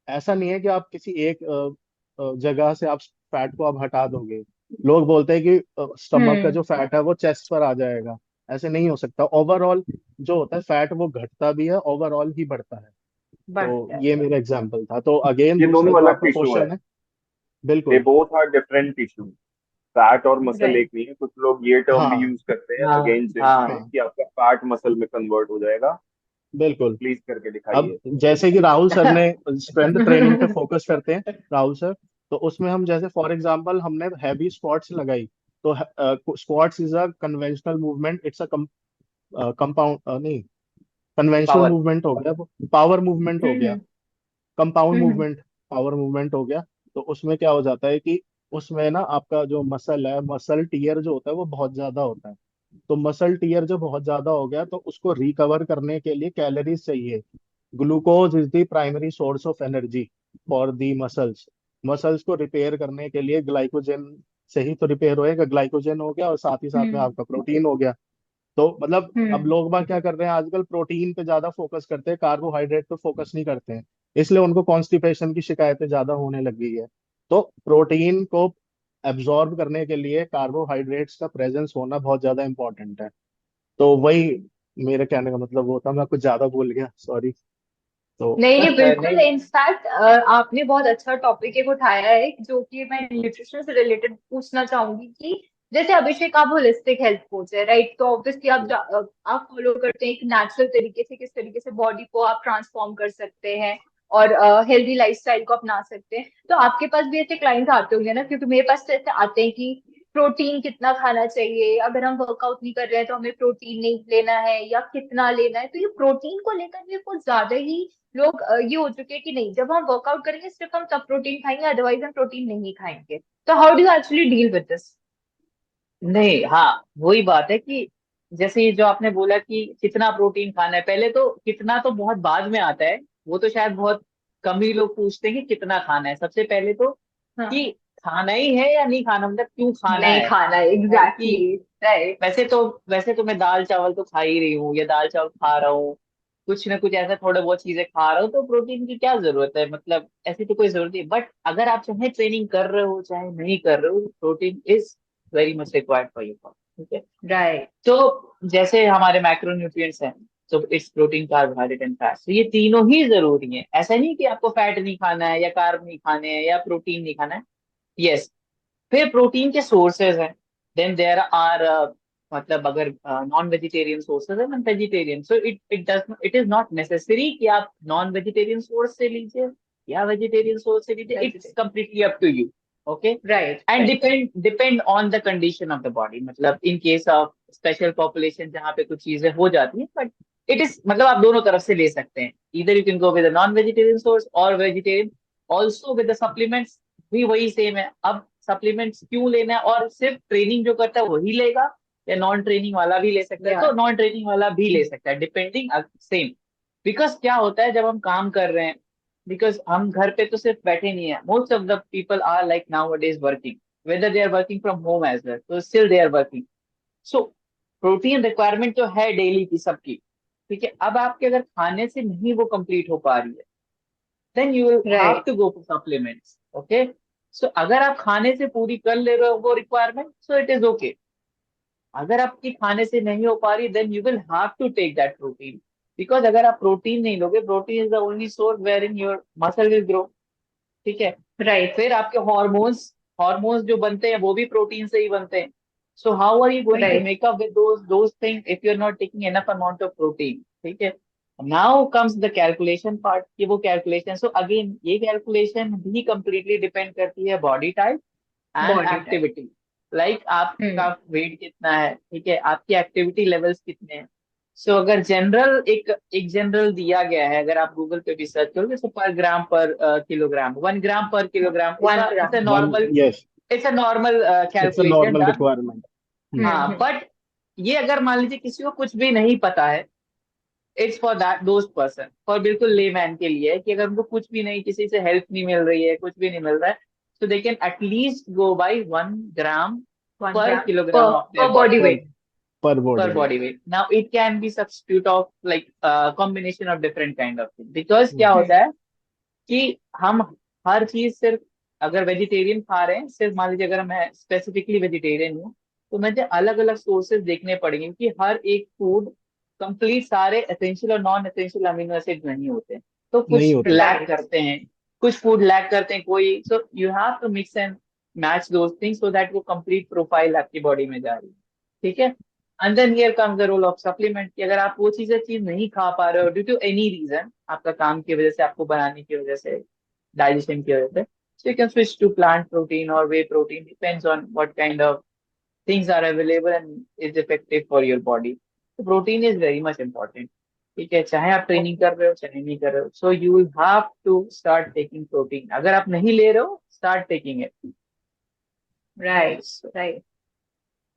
S3: ऐसा नहीं है कि आप किसी एक जगह से आप फैट को आप हटा दोगे। लोग बोलते हैं कि स्टमक का जो फैट है वो चेस्ट पर आ जाएगा, ऐसे नहीं हो सकता। ओवरऑल जो होता है फैट वो घटता भी है, ओवरऑल ही बढ़ता है। तो
S1: बढ़ता है।
S3: ये मेरा एग्जांपल था। तो अगेन
S4: ये
S3: दूसरा
S4: दोनों
S3: जो
S4: अलग
S3: आपका
S4: टिश्यू है।
S3: क्वेश्चन है,
S4: दे
S3: बिल्कुल,
S4: both are different tissue. Fat और मसल
S1: राइट।
S4: एक नहीं है। कुछ लोग ये टर्म भी
S3: हाँ
S4: यूज करते हैं
S2: हाँ
S4: अगेंस्ट जिम में
S2: हाँ
S4: कि आपका फैट मसल में कन्वर्ट हो जाएगा।
S3: बिल्कुल।
S4: प्लीज करके
S3: अब
S4: दिखाइए।
S3: जैसे कि राहुल सर ने स्ट्रेंथ ट्रेनिंग पे फोकस करते हैं, राहुल सर, तो उसमें हम जैसे फॉर एग्जांपल हमने हैवी स्क्वाट्स लगाई, तो squats is a conventional movement, it's a compound नहीं, कन्वेंशनल
S2: पावर।
S3: मूवमेंट हो गया, पावर मूवमेंट हो गया,
S1: हम्म।
S3: कंपाउंड
S1: हम्म।
S3: मूवमेंट, पावर मूवमेंट हो गया। तो उसमें क्या हो जाता है कि उसमें ना आपका जो मसल है, मसल टीयर जो होता है वो बहुत ज्यादा होता है। तो मसल टीयर जो बहुत ज्यादा हो गया तो उसको रिकवर करने के लिए कैलोरीज चाहिए। Glucose is the primary source of energy for the muscles. Muscles को रिपेयर करने के लिए ग्लाइकोजन से ही तो रिपेयर होएगा, ग्लाइकोजन हो गया और साथ ही साथ में
S1: हम्म।
S3: आपका प्रोटीन हो गया। तो मतलब अब
S1: हम्म।
S3: लोग बाग क्या कर रहे हैं आजकल, प्रोटीन पे ज्यादा फोकस करते हैं, कार्बोहाइड्रेट पे फोकस नहीं करते हैं, इसलिए उनको कॉन्स्टिपेशन की शिकायतें ज्यादा होने लग गई है। तो प्रोटीन को एब्जॉर्ब करने के लिए कार्बोहाइड्रेट्स का प्रेजेंस होना बहुत ज्यादा इंपॉर्टेंट है। तो वही मेरे कहने का मतलब वो था, मैं कुछ ज्यादा बोल गया, सॉरी। तो
S1: नहीं, नहीं, बिल्कुल।
S2: नहीं।
S1: इनफैक्ट आपने बहुत अच्छा टॉपिक एक उठाया है जो कि मैं न्यूट्रिशन से रिलेटेड पूछना चाहूंगी कि जैसे अभिषेक, आप होलिस्टिक हेल्थ कोच है, राइट? तो ऑब्वियसली आप फॉलो करते हैं एक नेचुरल तरीके से किस तरीके से बॉडी को आप ट्रांसफॉर्म कर सकते हैं और हेल्दी लाइफस्टाइल को अपना सकते हैं। तो आपके पास भी ऐसे क्लाइंट्स आते होंगे ना, क्योंकि मेरे पास तो ऐसे आते हैं कि प्रोटीन कितना खाना चाहिए, अगर हम वर्कआउट नहीं कर रहे हैं तो हमें प्रोटीन नहीं लेना है या कितना लेना है। तो ये प्रोटीन को लेकर भी कुछ ज्यादा ही लोग ये हो चुके हैं कि नहीं, जब हम वर्कआउट करेंगे सिर्फ हम तब प्रोटीन खाएंगे, अदरवाइज हम प्रोटीन नहीं खाएंगे। तो how do you actually deal with this?
S2: नहीं, हाँ, वही बात है कि जैसे ये जो आपने बोला कि कितना प्रोटीन खाना है, पहले तो कितना तो बहुत बाद में आता है, वो तो शायद बहुत कम ही लोग पूछते हैं कि कितना खाना है। सबसे पहले तो
S1: हाँ,
S2: कि खाना ही है या नहीं खाना, मतलब क्यों खाना
S1: नहीं खाना,
S2: है कि
S1: एग्जैक्टली, राइट।
S2: वैसे तो मैं दाल चावल तो खा ही रही हूँ, या दाल चावल खा रहा हूँ, कुछ ना कुछ ऐसा थोड़ा बहुत चीजें खा रहा हूँ, तो प्रोटीन की क्या जरूरत है, मतलब ऐसी तो कोई जरूरत नहीं। बट अगर आप चाहे ट्रेनिंग कर रहे हो चाहे नहीं कर रहे हो, protein is very much required for your body, ठीक है।
S1: राइट,
S2: तो जैसे हमारे मैक्रोन्यूट्रिएंट्स हैं, तो it's protein, carbohydrate and fat, तो ये तीनों ही जरूरी हैं। ऐसा नहीं कि आपको फैट नहीं खाना है या कार्ब नहीं खाने हैं या प्रोटीन नहीं खाना है। यस, फिर प्रोटीन के सोर्सेज हैं। देन देयर आर, मतलब अगर नॉन वेजिटेरियन सोर्सेज है non vegetarian, so it is not necessary कि आप नॉन वेजिटेरियन सोर्स से लीजिए या वेजिटेरियन सोर्स से लीजिए, it's completely up to you. Okay,
S1: right,
S2: and
S1: right,
S2: depend on the condition of the body, मतलब in case of special population जहाँ पे कुछ चीजें हो जाती हैं, बट इट इज, मतलब आप दोनों तरफ से ले सकते हैं। इधर you can go with non vegetarian source और vegetarian, also with the supplements भी वही सेम है। अब सप्लीमेंट्स क्यों लेना है, और सिर्फ ट्रेनिंग जो करता है वही लेगा या नॉन ट्रेनिंग वाला भी ले सकता है,
S1: या
S2: तो नॉन ट्रेनिंग वाला भी ले सकता है, डिपेंडिंग सेम। बिकॉज क्या होता है जब हम काम कर रहे हैं, बिकॉज हम घर पे तो सिर्फ बैठे नहीं है, most of the people are like nowadays working, whether they are working from home as well, तो still they are working. So protein requirement जो है डेली की सबकी, ठीक है, अब आपके अगर खाने से नहीं वो कंप्लीट हो पा रही है, then you will have
S1: right,
S2: to go for supplements. Okay, so अगर आप खाने से पूरी कर ले रहे हो वो requirement, so it is okay. अगर आपकी खाने से नहीं हो पा रही, then you will have to take that protein, because अगर आप प्रोटीन नहीं लोगे, protein is the only source where in your muscle will grow, ठीक है।
S1: राइट,
S2: फिर आपके हॉर्मोन्स हॉर्मोन्स जो बनते हैं वो भी प्रोटीन से ही बनते हैं। So how are you going to
S1: right,
S2: make up with those thing if you are not taking enough amount of protein, ठीक है। Now comes the calculation part, कि वो कैलकुलेशन, सो अगेन ये कैलकुलेशन भी कंप्लीटली डिपेंड करती है body type and
S1: body type,
S2: activity. Like आपका
S1: हम्म,
S2: वेट कितना है, ठीक है, आपकी एक्टिविटी लेवल्स कितने हैं। सो अगर जनरल एक जनरल दिया गया है, अगर आप गूगल पे भी सर्च करोगे, तो पर ग्राम पर किलोग्राम, 1 ग्राम पर kilogram,
S1: one
S2: it's a
S1: gram,
S3: one,
S2: normal,
S3: yes,
S2: it's a normal
S3: it's a
S2: calculation
S3: normal
S2: done.
S3: Requirement.
S2: हाँ,
S1: हम्म,
S2: बट ये अगर मान लीजिए किसी को कुछ भी नहीं पता है, it's for that those person, for बिल्कुल लेमैन के लिए है, कि अगर उनको कुछ भी नहीं, किसी से हेल्प नहीं मिल रही है, कुछ भी नहीं मिल रहा है, so they can at least go by 1 gram
S1: one
S2: per
S1: gram
S2: kilogram
S1: पर
S2: of their
S1: body
S2: body,
S1: weight,
S3: पर
S2: per
S3: body weight.
S2: body weight. Now it can be substitute of like combination of different kind of things, because क्या होता है कि हम हर चीज सिर्फ, अगर वेजिटेरियन खा रहे हैं, सिर्फ मान लीजिए अगर मैं स्पेसिफिकली वेजिटेरियन हूँ, तो मुझे अलग अलग सोर्सेज देखने पड़ेंगे, कि हर एक फूड कंप्लीट सारे एसेंशियल और नॉन एसेंशियल अमीनो एसिड नहीं होते, तो
S3: नहीं
S2: कुछ
S3: होते।
S2: लैक
S1: राइट,
S2: करते हैं, कुछ फूड लैक करते हैं कोई, so you have to mix and match those things so that वो कंप्लीट प्रोफाइल आपकी बॉडी में जा रही है, ठीक है। And then here comes the role of supplement, कि अगर आप वो चीज नहीं खा पा रहे हो ड्यू टू एनी रीजन, आपका काम की वजह से, आपको बनाने की वजह से, डाइजेशन की वजह से, so you can switch to plant protein or whey protein, depends on what kind of things are available and is effective for your body. So protein is very much important, ठीक है, चाहे आप ट्रेनिंग
S1: ओके,
S2: कर रहे हो चाहे नहीं कर रहे हो, so you will have to start taking protein, अगर आप नहीं ले रहे हो, start taking it.
S1: Right, right.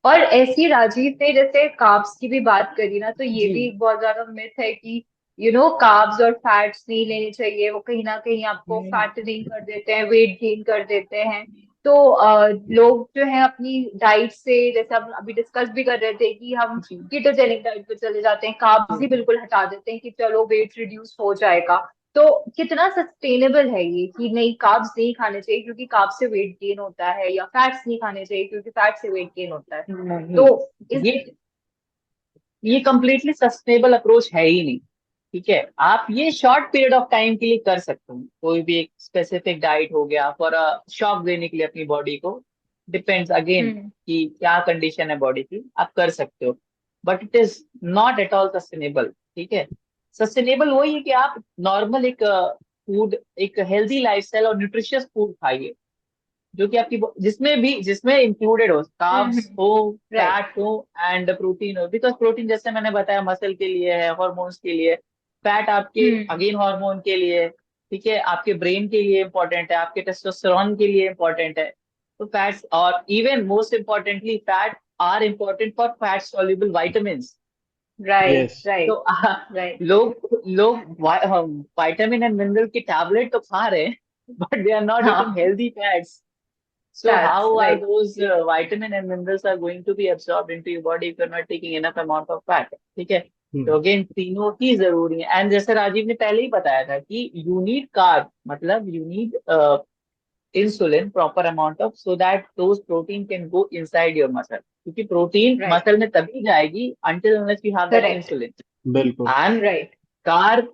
S1: और ऐसी राजीव ने जैसे कार्ब्स की भी बात करी ना, तो ये
S2: जी।
S1: भी एक बहुत ज्यादा मिथ है कि कार्ब्स और फैट्स नहीं लेने चाहिए, वो कहीं ना कहीं आपको
S2: हम्म,
S1: फैट गेन कर देते हैं, वेट गेन कर देते हैं। तो लोग जो है अपनी डाइट से, जैसे हम अभी डिस्कस भी कर रहे थे कि हम
S2: जी
S1: कीटोजेनिक डाइट पे चले जाते हैं, कार्ब्स ही
S2: जी।
S1: बिल्कुल हटा देते हैं कि चलो वेट रिड्यूस हो जाएगा। तो कितना सस्टेनेबल है ये कि नहीं कार्ब्स नहीं खाने चाहिए क्योंकि कार्ब्स से वेट गेन होता है, या फैट्स नहीं खाने चाहिए क्योंकि फैट से वेट गेन होता है?
S2: नहीं,
S1: तो इस
S2: ये कंप्लीटली सस्टेनेबल अप्रोच है ही नहीं, ठीक है। आप ये शॉर्ट पीरियड ऑफ टाइम के लिए कर सकते हो, कोई भी एक स्पेसिफिक डाइट हो गया फॉर अ शॉक देने के लिए अपनी बॉडी को, डिपेंड्स अगेन
S1: हम्म,
S2: कि क्या कंडीशन है बॉडी की, आप कर सकते हो, but it is not at all sustainable, ठीक है। सस्टेनेबल वही है कि आप नॉर्मल एक फूड, एक हेल्दी लाइफस्टाइल और न्यूट्रिशियस फूड खाइए, जो कि आपकी जिसमें इंक्लूडेड हो, कार्ब्स हो,
S1: राइट,
S2: फैट हो एंड प्रोटीन हो, बिकॉज प्रोटीन जैसे मैंने बताया मसल के लिए है, हॉर्मोन्स के लिए, फैट आपके
S1: हम्म,
S2: अगेन हार्मोन के लिए, ठीक है, आपके ब्रेन के लिए इंपॉर्टेंट है, आपके टेस्टोस्टेरोन के लिए इंपॉर्टेंट है। तो फैट्स, और even most importantly fat are important for fat soluble vitamins.
S1: Right,
S3: yes
S1: right,
S2: तो
S1: right.
S2: लोग विटामिन एंड मिनरल की टैबलेट तो खा रहे हैं, but they are not eating
S1: हाँ,
S2: healthy fats. So
S1: fats,
S2: how are
S1: right.
S2: those vitamin and minerals are going to be absorbed into your body if you're not taking enough amount of fat? ठीक है. तो अगेन तीनों ही जरूरी है. एंड जैसे राजीव ने पहले ही बताया था कि यू नीड कार्ब, मतलब you need insulin proper amount of, so that those protein can go inside your muscle, क्योंकि प्रोटीन
S1: Right,
S2: मसल में तभी जाएगी until unless you have that
S1: correct.
S2: insulin.
S3: बिल्कुल
S2: And
S1: Right,
S2: carb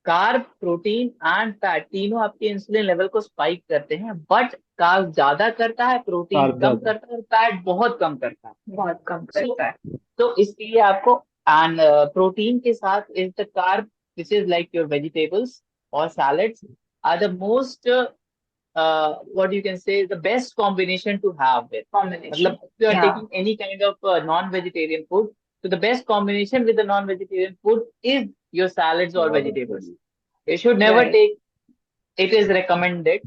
S2: carb protein and fat तीनों आपके इंसुलिन लेवल को स्पाइक करते हैं, बट कार्ब ज्यादा करता है, प्रोटीन
S3: कार्ब
S2: कम
S3: ज्यादा
S2: करता है, और फैट बहुत कम करता है.
S1: बहुत कम
S2: सो
S1: करता है.
S2: तो इसलिए आपको, एंड प्रोटीन के साथ is the carb which is like your vegetables और salads are the most what you can say is the best combination to have with.
S1: Combination.
S2: मतलब if you are
S1: Yeah,
S2: taking any kind of non-vegetarian food, so the best combination with the non-vegetarian food is your salads or vegetables. You should never
S1: right.
S2: take, it is recommended.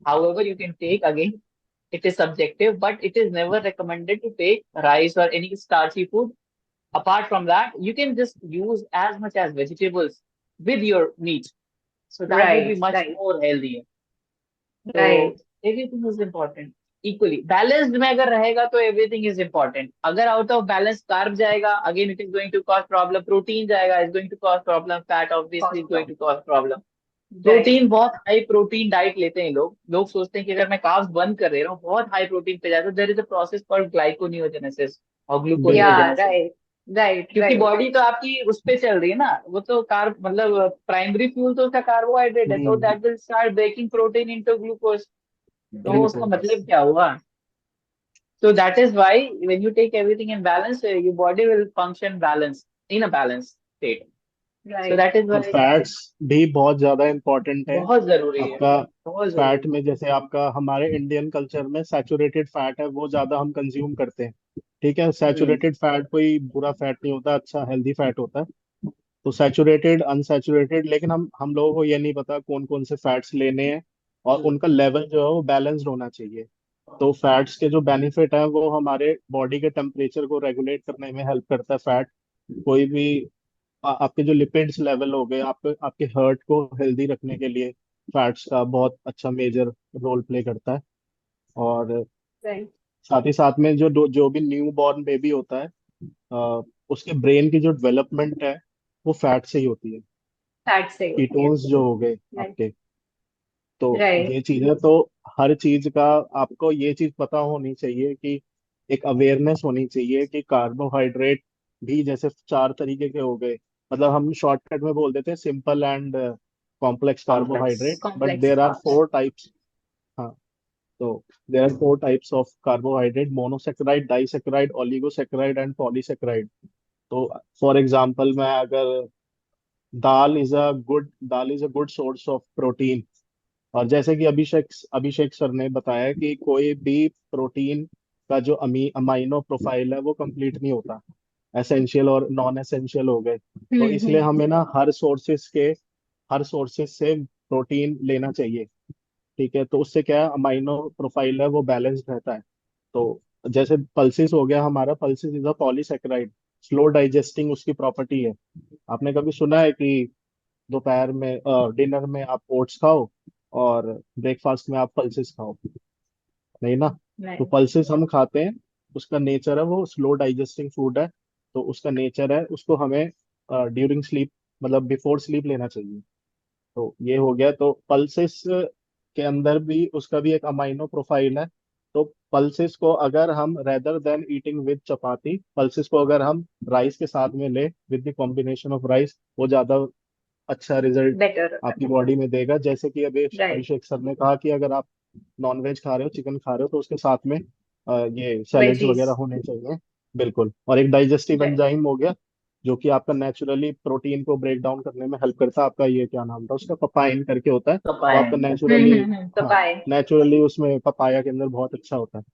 S2: However, you can take, again, it is subjective, but it is never recommended to take rice or any starchy food. Apart from that, you can just use as much as vegetables with your meat. So that would be
S1: Right,
S2: much
S1: right,
S2: more healthier. तो
S1: right.
S2: Everything is important equally. Balanced में अगर रहेगा तो एवरीथिंग इज इम्पोर्टेंट. अगर आउट ऑफ बैलेंस कार्ब जाएगा, again it is going to cause problem. Protein जाएगा, is going to cause problem. Fat obviously is
S1: Cost
S2: going
S1: of.
S2: To cause problem.
S1: Right.
S2: Protein, बहुत हाई प्रोटीन डाइट लेते हैं लोग. लोग सोचते हैं कि अगर मैं कार्ब्स बंद कर रहा हूँ, बहुत हाई प्रोटीन पे जाता है. There is a process called glyconeogenesis और
S3: बिल्कुल
S1: Yeah,
S2: ग्लूकोनियोजेनेसिस.
S1: right, right,
S2: क्योंकि
S1: right.
S2: बॉडी तो आपकी उस पे चल रही है ना, वो तो कार्ब, मतलब प्राइमरी फ्यूल तो उसका कार्बोहाइड्रेट है, तो
S3: hmm
S2: that will start breaking protein into glucose. तो उसका
S3: बिल्कुल
S2: मतलब क्या हुआ? So that is why when you take everything in balance, your body will function balanced in a balanced state. So
S1: Right.
S2: that is
S3: और
S2: why
S3: फैट्स भी बहुत ज्यादा इम्पोर्टेंट है
S2: बहुत जरूरी है,
S3: आपका.
S2: बहुत
S3: फैट
S2: जरूरी
S3: में जैसे आपका हमारे इंडियन कल्चर में सैचुरेटेड फैट है वो ज्यादा हम कंज्यूम करते हैं. ठीक है,
S2: है.
S3: सैचुरेटेड फैट कोई बुरा फैट नहीं होता, अच्छा हेल्दी फैट होता है. तो सैचुरेटेड अनसैचुरेटेड, लेकिन हम लोगों को ये नहीं पता कौन कौन से फैट्स लेने हैं और उनका लेवल जो है वो बैलेंस्ड होना चाहिए. तो फैट्स के जो बेनिफिट है वो हमारे बॉडी के टेम्परेचर को रेगुलेट करने में हेल्प करता है. फैट कोई भी आपके जो लिपिड्स लेवल हो गए, आपके आपके हार्ट को हेल्दी रखने के लिए फैट्स का बहुत अच्छा मेजर रोल प्ले करता है. और
S1: Right.
S3: साथ ही साथ में जो भी न्यू बॉर्न बेबी होता है, अ, उसके ब्रेन की जो डेवलपमेंट है वो फैट से ही होती है.
S1: Fat से होती है.
S3: कीटोन्स जो हो गए
S1: Right.
S3: आपके, तो
S1: Right.
S3: ये चीजें तो हर चीज का आपको ये चीज पता होनी चाहिए कि एक अवेयरनेस होनी चाहिए कि कार्बोहाइड्रेट भी जैसे चार तरीके के हो गए. मतलब हम शॉर्टकट में बोल देते हैं simple and complex carbohydrate, but
S1: Complex
S3: there are
S1: carbs.
S3: Four types. हाँ, तो there are four types of carbohydrate: monosaccharide, disaccharide, oligosaccharide and polysaccharide. तो फॉर एग्जांपल मैं अगर dal is a good source of protein. और जैसे कि अभिषेक सर ने बताया कि कोई भी प्रोटीन का जो अमाइनो प्रोफाइल है वो कंप्लीट नहीं होता, एसेंशियल और नॉन एसेंशियल हो गए. तो इसलिए
S1: हम्म.
S3: हमें ना हर सोर्सेस से प्रोटीन लेना चाहिए. ठीक है, तो उससे क्या है, अमाइनो प्रोफाइल है वो बैलेंस्ड रहता है. तो जैसे पल्सिस हो गया हमारा, pulses is a polysaccharide, slow digesting उसकी प्रॉपर्टी है. आपने कभी सुना है कि दोपहर में डिनर में आप ओट्स खाओ और ब्रेकफास्ट में आप पल्सेस खाओ? नहीं ना. तो
S1: Right.
S3: पल्सेस हम खाते हैं, उसका नेचर है वो स्लो डाइजेस्टिंग फूड है. तो उसका नेचर है, उसको हमें ड्यूरिंग स्लीप, मतलब बिफोर स्लीप लेना चाहिए. तो ये हो गया. तो पल्सेस के अंदर भी उसका भी एक अमाइनो प्रोफाइल है. तो पल्सेस को अगर हम rather than eating with chapati, pulses को अगर हम राइस के साथ में ले, with the combination of rice, वो ज्यादा अच्छा रिजल्ट
S1: Better.
S3: आपकी बॉडी में देगा. जैसे कि अभी
S1: Right.
S3: अभिषेक सर ने कहा कि अगर आप नॉनवेज खा रहे हो, चिकन खा रहे हो, तो उसके साथ में ये सैलेड्स वगैरह
S1: Veggies.
S3: होने चाहिए. बिल्कुल. और एक डाइजेस्टिव
S1: Right.
S3: एंजाइम हो गया जो कि आपका नेचुरली प्रोटीन को ब्रेक डाउन करने में हेल्प करता है. आपका ये क्या नाम था उसका, पपाइन करके होता है, वो आपका
S2: Papaya.
S3: नेचुरली, हाँ,
S1: Papaya.
S3: नेचुरली उसमें पपाया के अंदर बहुत अच्छा होता है.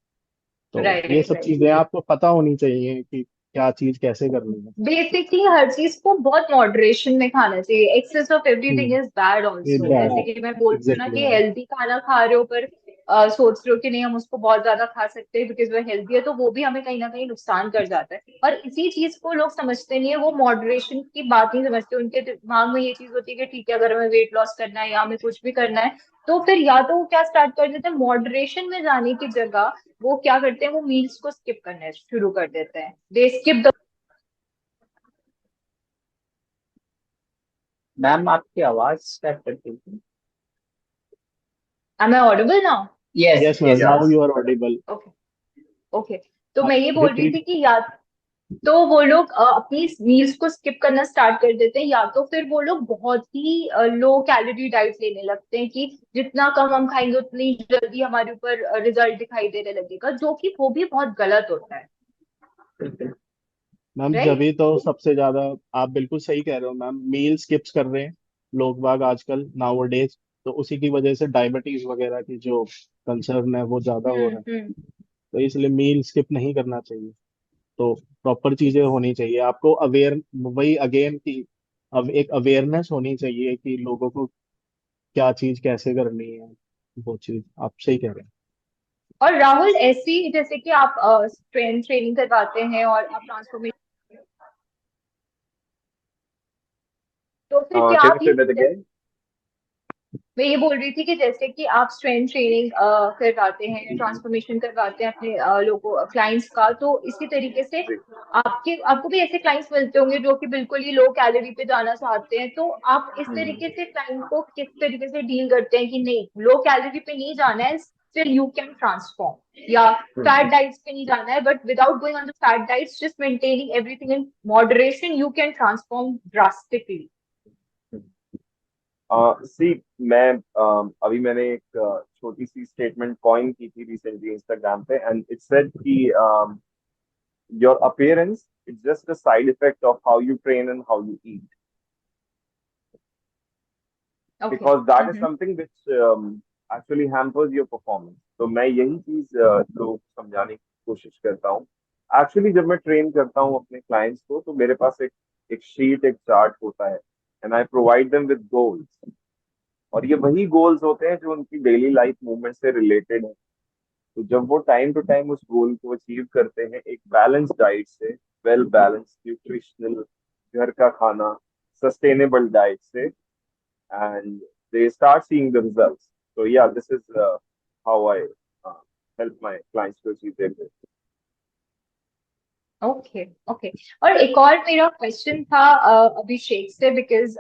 S3: तो ये
S1: Right.
S3: सब
S1: Right.
S3: चीजें आपको पता होनी चाहिए कि क्या चीज कैसे करनी है.
S1: बेसिकली हर चीज को बहुत मॉडरेशन में खाना चाहिए. Excess of everything is bad
S3: ये
S1: ऑल्सो.
S3: बैड,
S1: जैसे कि मैं बोलती हूँ ना
S3: एग्जैक्टली.
S1: कि हेल्दी खाना खा रहे हो पर सोच रहे हो कि नहीं हम उसको बहुत ज्यादा खा सकते हैं बिकॉज वो हेल्दी है, तो वो भी हमें कहीं ना कहीं नुकसान कर जाता है। और इसी चीज को लोग समझते नहीं है, वो मॉडरेशन की बात नहीं समझते। उनके दिमाग में ये चीज होती है कि ठीक है, अगर हमें वेट लॉस करना है या हमें कुछ भी करना है, तो फिर या तो वो क्या स्टार्ट कर देते हैं, मॉडरेशन में जाने की जगह वो क्या करते हैं, वो मील्स को स्किप करना शुरू कर देते हैं। दे स्किप द।
S2: मैम आपकी आवाज स्टार्ट करती थी।
S1: Am I audible now?
S2: Yes
S3: yes ma'am,
S2: yes
S4: yeah
S3: now
S2: yes.
S3: You are audible.
S1: Okay. Okay. तो
S3: आप
S1: मैं ये बोल रही
S3: रिपीट।
S1: थी कि या तो वो लोग अपनी मील्स को स्किप करना स्टार्ट कर देते हैं, या तो फिर वो लोग बहुत ही लो कैलोरी डाइट लेने लगते हैं कि जितना कम हम खाएंगे उतनी जल्दी हमारे ऊपर रिजल्ट दिखाई देने लगेगा, जो कि वो भी बहुत गलत होता है।
S3: Ma'am
S1: right.
S3: जभी तो सबसे ज्यादा, आप बिल्कुल सही कह रहे हो मैम, मील स्किप्स कर रहे हैं लोग बाग आजकल नाउ डेज। तो उसी की वजह से डायबिटीज वगैरह की जो कंसर्न है वो ज्यादा हो रहा है।
S1: हम्म।
S3: तो इसलिए मील स्किप नहीं करना चाहिए। तो प्रॉपर चीजें होनी चाहिए आपको अवेयर, वही अगेन की, अब एक अवेयरनेस होनी चाहिए कि लोगों को क्या चीज कैसे करनी है। वो चीज आप सही कह रहे हैं।
S1: और राहुल, ऐसी जैसे कि आप ट्रेनिंग करवाते हैं और आप ट्रांसफॉर्मेशन, तो फिर क्या
S4: कैन
S1: आप
S4: यू से
S1: ये,
S4: दैट अगेन?
S1: मैं ये बोल रही थी कि जैसे कि आप स्ट्रेंथ ट्रेनिंग करवाते हैं, ट्रांसफॉर्मेशन करवाते हैं अपने लोगों क्लाइंट्स का, तो इसी तरीके से
S4: जी।
S1: आपको भी ऐसे क्लाइंट्स मिलते होंगे जो कि बिल्कुल ही लो कैलोरी पे जाना चाहते हैं, तो आप इस
S4: हम्म।
S1: तरीके से क्लाइंट को किस तरीके से डील करते हैं कि नहीं, लो कैलोरी पे नहीं जाना है, स्टिल यू कैन ट्रांसफॉर्म, या फैट
S4: हम्म।
S1: डाइट्स पे नहीं जाना है, but without going on the fat diets, just maintaining everything in moderation, you can transform drastically.
S4: See मैं अभी मैंने एक छोटी सी स्टेटमेंट कॉइन की थी रिसेंटली इंस्टाग्राम पे, एंड इट सेड कि your appearance it's just a side effect of how you train and how you eat,
S1: okay.
S4: Because that is something which actually hampers your performance. तो मैं यही चीज लोग समझाने की कोशिश करता हूँ। एक्चुअली जब मैं ट्रेन करता हूँ अपने क्लाइंट्स को, तो मेरे पास एक शीट, एक चार्ट होता है, and I provide them with goals. और ये वही गोल्स होते हैं जो उनकी डेली लाइफ मूवमेंट से रिलेटेड है। तो जब वो टाइम टू टाइम उस गोल को अचीव करते हैं एक बैलेंस डाइट से, वेल बैलेंस न्यूट्रिशनल घर का खाना, सस्टेनेबल डाइट से, and they start seeing the results. So yeah, this is how I help my clients to achieve their goals.
S1: Okay. Okay. और एक और मेरा क्वेश्चन था अभिषेक से, because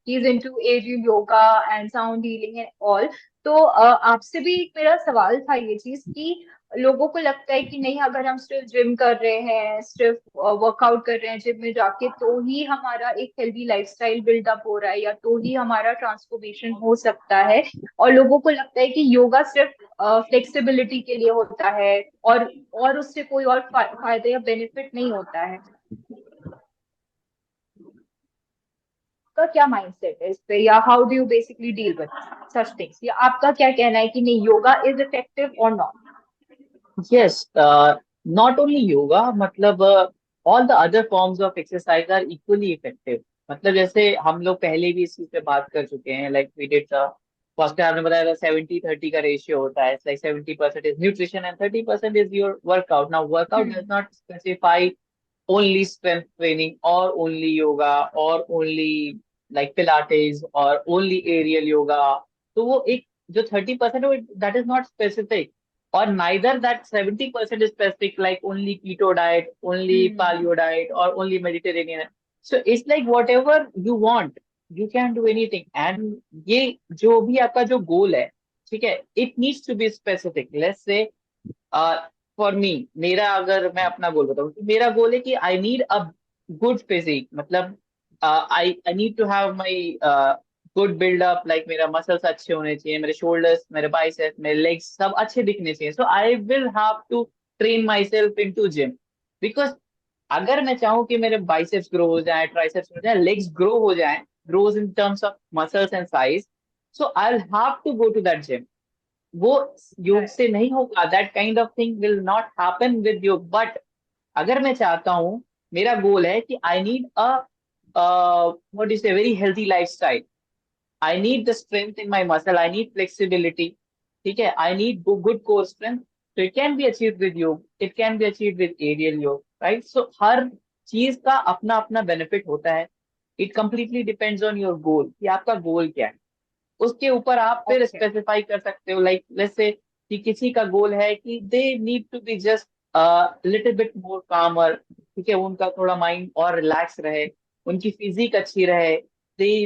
S1: he is into aerial yoga and sound healing and all. तो आपसे भी एक मेरा सवाल था ये चीज कि लोगों को लगता है कि नहीं, अगर हम सिर्फ जिम कर रहे हैं, सिर्फ वर्कआउट कर रहे हैं जिम में जाके, तो ही हमारा एक हेल्दी लाइफस्टाइल बिल्डअप हो रहा है, या तो ही हमारा ट्रांसफॉर्मेशन हो सकता है। और लोगों को लगता है कि योगा सिर्फ फ्लेक्सिबिलिटी के लिए होता है, और उससे कोई और फायदे या बेनिफिट नहीं होता है। आपका क्या माइंडसेट है इस पे, या how do you basically deal with such things, या आपका क्या कहना है कि नहीं, योगा इज इफेक्टिव और not?
S2: Yes, not only yoga, मतलब all the other forms of exercise are equally effective. मतलब जैसे हम लोग पहले भी इस चीज पे बात कर चुके हैं, like we did first time आपने बताया था 70-30 का रेशियो होता है, like 70% is nutrition and 30% is your workout. Now workout does not specify only strength training or only yoga or only like pilates or only aerial yoga. तो वो एक जो 30% है that is not specific, or neither that 70% is specific like only keto diet, only paleo diet, or only Mediterranean. So it's like whatever you want, you can do anything. And ये जो भी आपका जो गोल है, ठीक है, it needs to be specific. Let's say for me, मेरा अगर मैं अपना गोल बताऊं तो मेरा गोल है कि I need a good physique, मतलब I I need to have my good buildup, like मेरा मसल्स अच्छे होने चाहिए, मेरे शोल्डर्स, मेरे बाइसेप्स, मेरे लेग्स सब अच्छे दिखने चाहिए. So I will have to train myself into gym. Because अगर मैं चाहूँ कि मेरे बाइसेप्स ग्रो हो जाए, ट्राइसेप्स हो जाए, लेग्स ग्रो हो जाए, grows in terms of muscles and size, so I will have to go to that gym. वो योग से नहीं होगा. That kind of thing will not happen with योग. बट अगर मैं चाहता हूँ, मेरा गोल है कि I need a what is a very healthy lifestyle, I need the strength in my muscle, I need flexibility, ठीक है, I need good core strength, तो it can be achieve with yoga, it can be achieve with aerial yoga, right. So हर चीज का अपना अपना बेनिफिट होता है। It completely depends on your goal, कि आपका गोल क्या है, उसके ऊपर आप फिर
S1: Okay.
S2: स्पेसिफाई कर सकते हो। लाइक लेट्स से कि किसी का गोल है कि they need to be just little bit more calmer, ठीक है, उनका थोड़ा माइंड और रिलैक्स रहे, उनकी फिजिक अच्छी रहे, they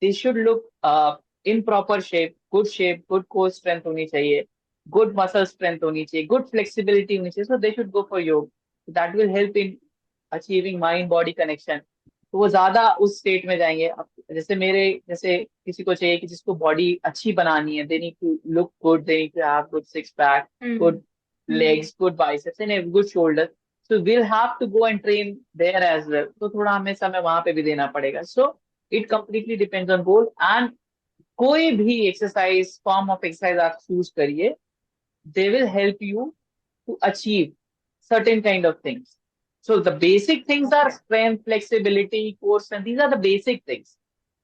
S2: they should look in proper shape, good core strength होनी चाहिए, गुड मसल स्ट्रेंथ होनी चाहिए, गुड फ्लेक्सिबिलिटी होनी चाहिए, सो दे शुड गो फॉर योग। That will help in achieving mind body connection. तो वो ज्यादा उस स्टेट में जाएंगे। अब जैसे किसी को चाहिए कि जिसको बॉडी अच्छी बनानी है, they need to look good, they need to have good six pack,
S1: Hmm.
S2: Good legs, good biceps and good shoulders. So we'll have to go and train there as well. तो थोड़ा हमें समय वहां पे भी देना पड़ेगा। So it completely depends on goal, and कोई भी एक्सरसाइज, फॉर्म ऑफ एक्सरसाइज आप चूज करिए, they will help you to achieve certain kind of things. So the basic things are
S1: Okay.
S2: strength, flexibility, core strength. These are the basic things.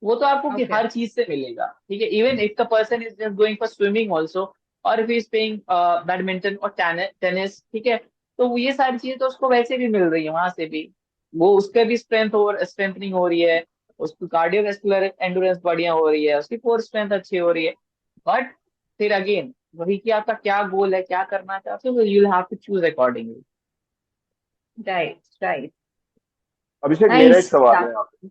S2: वो तो आपको कि
S1: Okay.
S2: हर चीज से मिलेगा, ठीक है। Even if the person is just going for swimming also, और इफ इज प्लेइंग बैडमिंटन और टेनिस, ठीक है, तो वो ये सारी चीजें तो उसको वैसे भी मिल रही है वहां से भी, वो उसका भी स्ट्रेंथनिंग हो रही है, उसकी कार्डियोवैस्कुलर एंडोरेंस बढ़िया हो रही है, उसकी कोर स्ट्रेंथ अच्छी हो रही है। बट फिर अगेन वही कि आपका क्या गोल है, क्या करना चाहते हो, you have to choose accordingly.
S1: Right. Right.
S4: Abhishek, मेरा एक
S1: Nice.
S4: सवाल है
S1: That.
S4: यहाँ पे।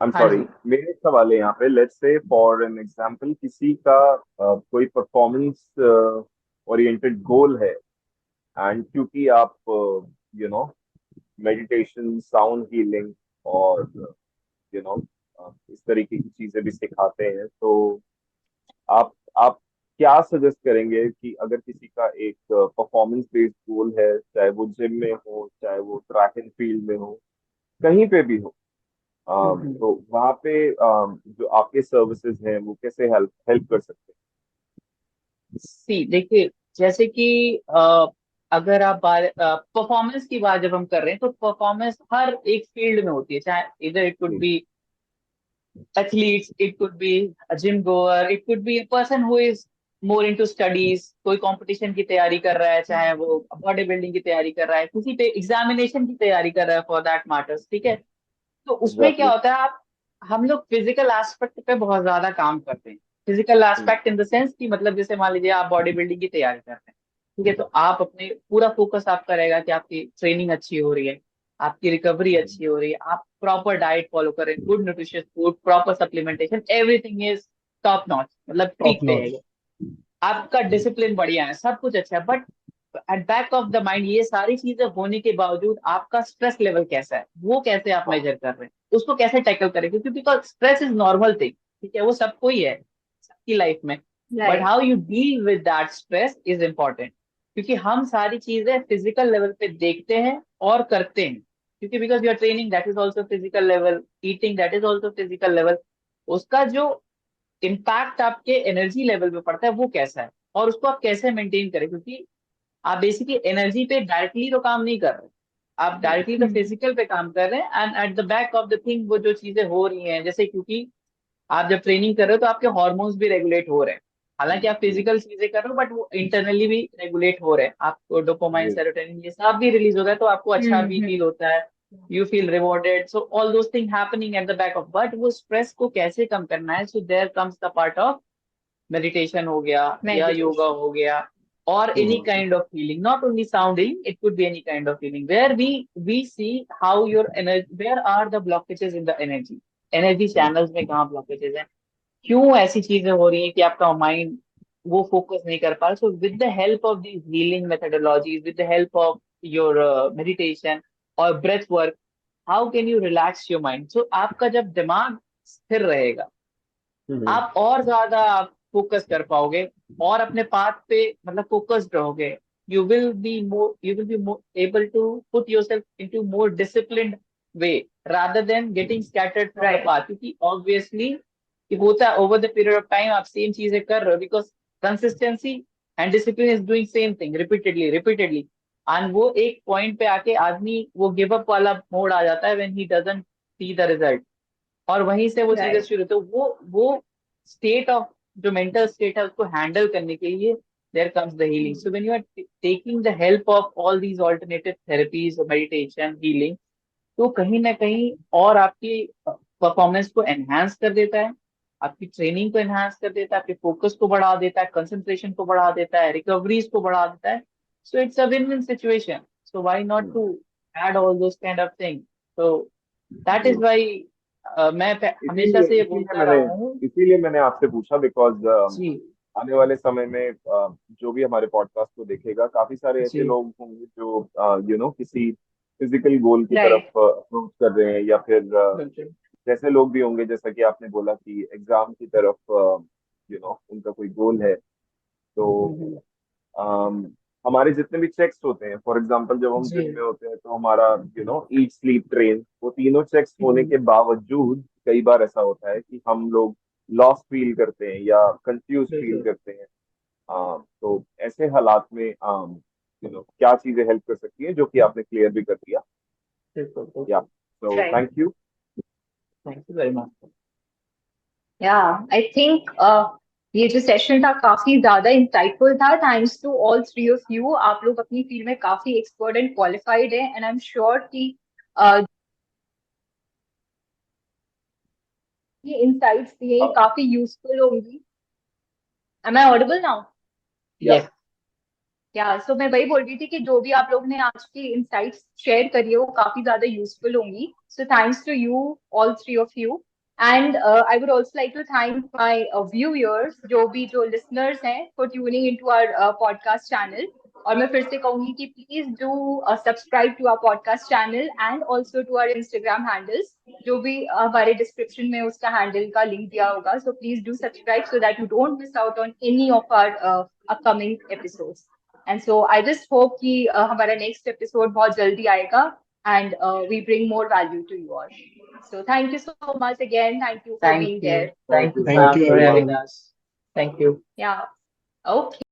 S4: आई एम
S2: हाँ
S4: सॉरी,
S2: जी।
S4: मेरा एक सवाल है यहाँ पे। Let's say for an example, किसी का कोई परफॉर्मेंस ओरिएंटेड गोल है, एंड क्योंकि आप you know meditation, sound healing और नो इस तरीके की चीजें भी सिखाते हैं, तो आप क्या सजेस्ट करेंगे कि अगर किसी का एक परफॉर्मेंस बेस्ड गोल है, चाहे वो जिम में हो, चाहे वो ट्रैक एंड फील्ड में हो, कहीं पे भी हो, तो वहाँ पे जो आपके सर्विसेज हैं वो कैसे हेल्प हेल्प कर सकते
S2: सी देखिए, जैसे कि अगर आप परफॉर्मेंस की बात जब हम कर रहे हैं, तो परफॉर्मेंस हर एक फील्ड में होती है, चाहे इधर इट कुड
S4: हैं?
S2: Be athletes, it could be a gym goer, it could be a person who is more into studies, कोई कंपटीशन की तैयारी कर रहा है, चाहे वो बॉडी बिल्डिंग की तैयारी कर रहा है, किसी पे एग्जामिनेशन की तैयारी कर रहा है, फॉर दैट मैटर्स, ठीक है। तो उसमें क्या
S4: एग्जैक्टली।
S2: होता है, आप हम लोग फिजिकल एस्पेक्ट पे बहुत ज्यादा काम करते हैं। Physical aspect in the sense कि मतलब जैसे मान लीजिए आप बॉडी बिल्डिंग की तैयारी कर रहे हैं, ठीक है, तो आप अपने पूरा फोकस आपका रहेगा कि आपकी ट्रेनिंग अच्छी हो रही है, आपकी रिकवरी अच्छी हो रही है, आप प्रॉपर डाइट फॉलो कर रहे हैं, good nutritious food, proper supplementation, everything is top notch, मतलब
S3: टॉप
S2: पीक पे है,
S3: नॉच।
S2: आपका डिसिप्लिन बढ़िया है, सब कुछ अच्छा है। But at back of the mind ये सारी चीजें होने के बावजूद आपका स्ट्रेस लेवल कैसा है, वो कैसे आप मेजर कर रहे हैं, उसको कैसे टैकल करें, क्योंकि because stress is normal thing, ठीक है, वो सबको ही है सबकी लाइफ में। But
S1: Right.
S2: How you deal with that stress is important, क्योंकि हम सारी चीजें फिजिकल लेवल पे देखते हैं और करते हैं, क्योंकि because you are training, that is also physical level, eating, that is also physical level, उसका जो इम्पैक्ट आपके एनर्जी लेवल पे पड़ता है वो कैसा है, और उसको आप कैसे मेंटेन करें, क्योंकि आप बेसिकली एनर्जी पे डायरेक्टली तो काम नहीं कर रहे, आप डायरेक्टली तो
S1: Hmm.
S2: फिजिकल पे काम कर रहे हैं, and eight the back of the thing वो जो चीजें हो रही हैं, जैसे क्योंकि आप जब ट्रेनिंग कर रहे हो तो आपके हॉर्मोन्स भी रेगुलेट हो रहे हैं, हालांकि आप फिजिकल चीजें कर रहे हो बट वो इंटरनली भी रेगुलेट हो रहे हैं, आपको डोपामाइन,
S4: जी।
S2: सेरोटोनिन ये सब भी रिलीज होता है, तो आपको अच्छा भी
S1: Hmm.
S2: फील होता है, you feel rewarded, so all those thing happening at the back of, but वो स्ट्रेस को कैसे कम करना है, so there comes the part of meditation हो गया, या योगा
S1: Meditation.
S2: हो गया, or any
S4: hmm.
S2: kind of healing, not only sound healing, it could be any kind of healing where we see how your energy, where are the blockages in the energy channels में कहाँ blockages हैं, क्यों ऐसी चीजें हो रही हैं कि आपका माइंड वो फोकस नहीं कर पा रहा। So with the help of these healing methodologies, with the help of your meditation और breath work, how can you relax your mind, so आपका जब दिमाग स्थिर रहेगा,
S4: हम्म।
S2: आप और ज्यादा आप फोकस कर पाओगे, और अपने पाथ पे मतलब फोकस्ड रहोगे, you will be more able to put yourself into more disciplined way rather than getting scattered from the
S1: Right.
S2: path, क्योंकि obviously कि होता है over the period of time आप सेम चीजें कर रहे हो, because consistency and discipline is doing same thing repeatedly repeatedly, and वो एक पॉइंट पे आके आदमी वो गिव अप वाला मोड आ जाता है when he doesn't see the result, और वहीं से वो चीजें
S1: Right.
S2: शुरू, तो वो स्टेट ऑफ जो मेंटल स्टेट है उसको हैंडल करने के लिए there comes the healing. So when you are taking the help of all these alternative therapies, meditation, healing, तो कहीं ना कहीं और आपकी परफॉर्मेंस को एनहांस कर देता है, आपकी ट्रेनिंग को एनहांस कर देता है, आपके फोकस को बढ़ा देता है, कंसंट्रेशन को बढ़ा देता है, रिकवरीज को बढ़ा देता है. So it's a win win situation. So why not to add all those kind of thing. तो दैट इज व्हाई मैं हमेशा
S4: इसीलिए
S2: से ये
S4: इसीलिए
S2: बोलता
S4: मैंने
S2: रहा हूँ.
S4: इसीलिए मैंने आपसे पूछा, बिकॉज
S2: जी.
S4: आने वाले समय में जो भी हमारे पॉडकास्ट को देखेगा, काफी सारे ऐसे
S2: जी.
S4: लोग होंगे जो किसी फिजिकल गोल की तरफ
S1: Right.
S4: अप्रोच कर रहे हैं, या फिर
S2: बिल्कुल.
S4: जैसे लोग भी होंगे, जैसा कि आपने बोला कि एग्जाम की तरफ उनका कोई गोल है. तो
S2: हम्म.
S4: अम, हमारे जितने भी चेक्स होते हैं, फॉर एग्जांपल जब हम
S2: जी.
S4: जिम में होते हैं तो हमारा ईट स्लीप ट्रेन, वो तीनों चेक्स होने के बावजूद कई बार ऐसा होता है कि हम लोग लॉस फील करते हैं या कंफ्यूज फील
S2: बिल्कुल.
S4: करते हैं. तो ऐसे हालात में क्या चीजें हेल्प कर सकती हैं, जो कि आपने क्लियर भी कर दिया.
S2: बिल्कुल.
S4: या
S2: बिल्कुल.
S4: तो
S1: Right.
S4: Thank you.
S2: Thank you very much.
S1: Yeah, I think ये जो सेशन था काफी ज्यादा इंसाइटफुल था. Thanks to all three of you. आप लोग अपनी फील्ड में काफी एक्सपर्ट एंड क्वालिफाइड है, एंड आई एम श्योर कि ये इंसाइट्स दिए ये काफी यूजफुल होंगी. Am I audible now?
S2: Yes.
S1: Yeah so मैं वही बोल रही थी कि जो भी आप लोग ने आज की इंसाइट्स शेयर करी है वो काफी ज्यादा यूजफुल होंगी. So thanks to you, all three of you. And I would also like to thank my viewers, जो लिसनर्स हैं, for tuning in to our podcast channel. और मैं फिर से कहूंगी कि please do subscribe to our podcast channel and also to our Instagram handles. जो भी हमारे डिस्क्रिप्शन में उसका हैंडल का लिंक दिया होगा. So please do subscribe so that you don't miss out on any of our upcoming episodes. And so I just hope कि हमारा next episode बहुत जल्दी आएगा, and we bring more value to you all. So thank you so much again. Thank you for
S2: Thank
S1: being
S2: you.
S1: there.
S2: Thank you,
S3: thank
S2: Sam,
S3: you
S2: for having
S3: everyone.
S2: us. Thank you.
S1: Yeah. Okay.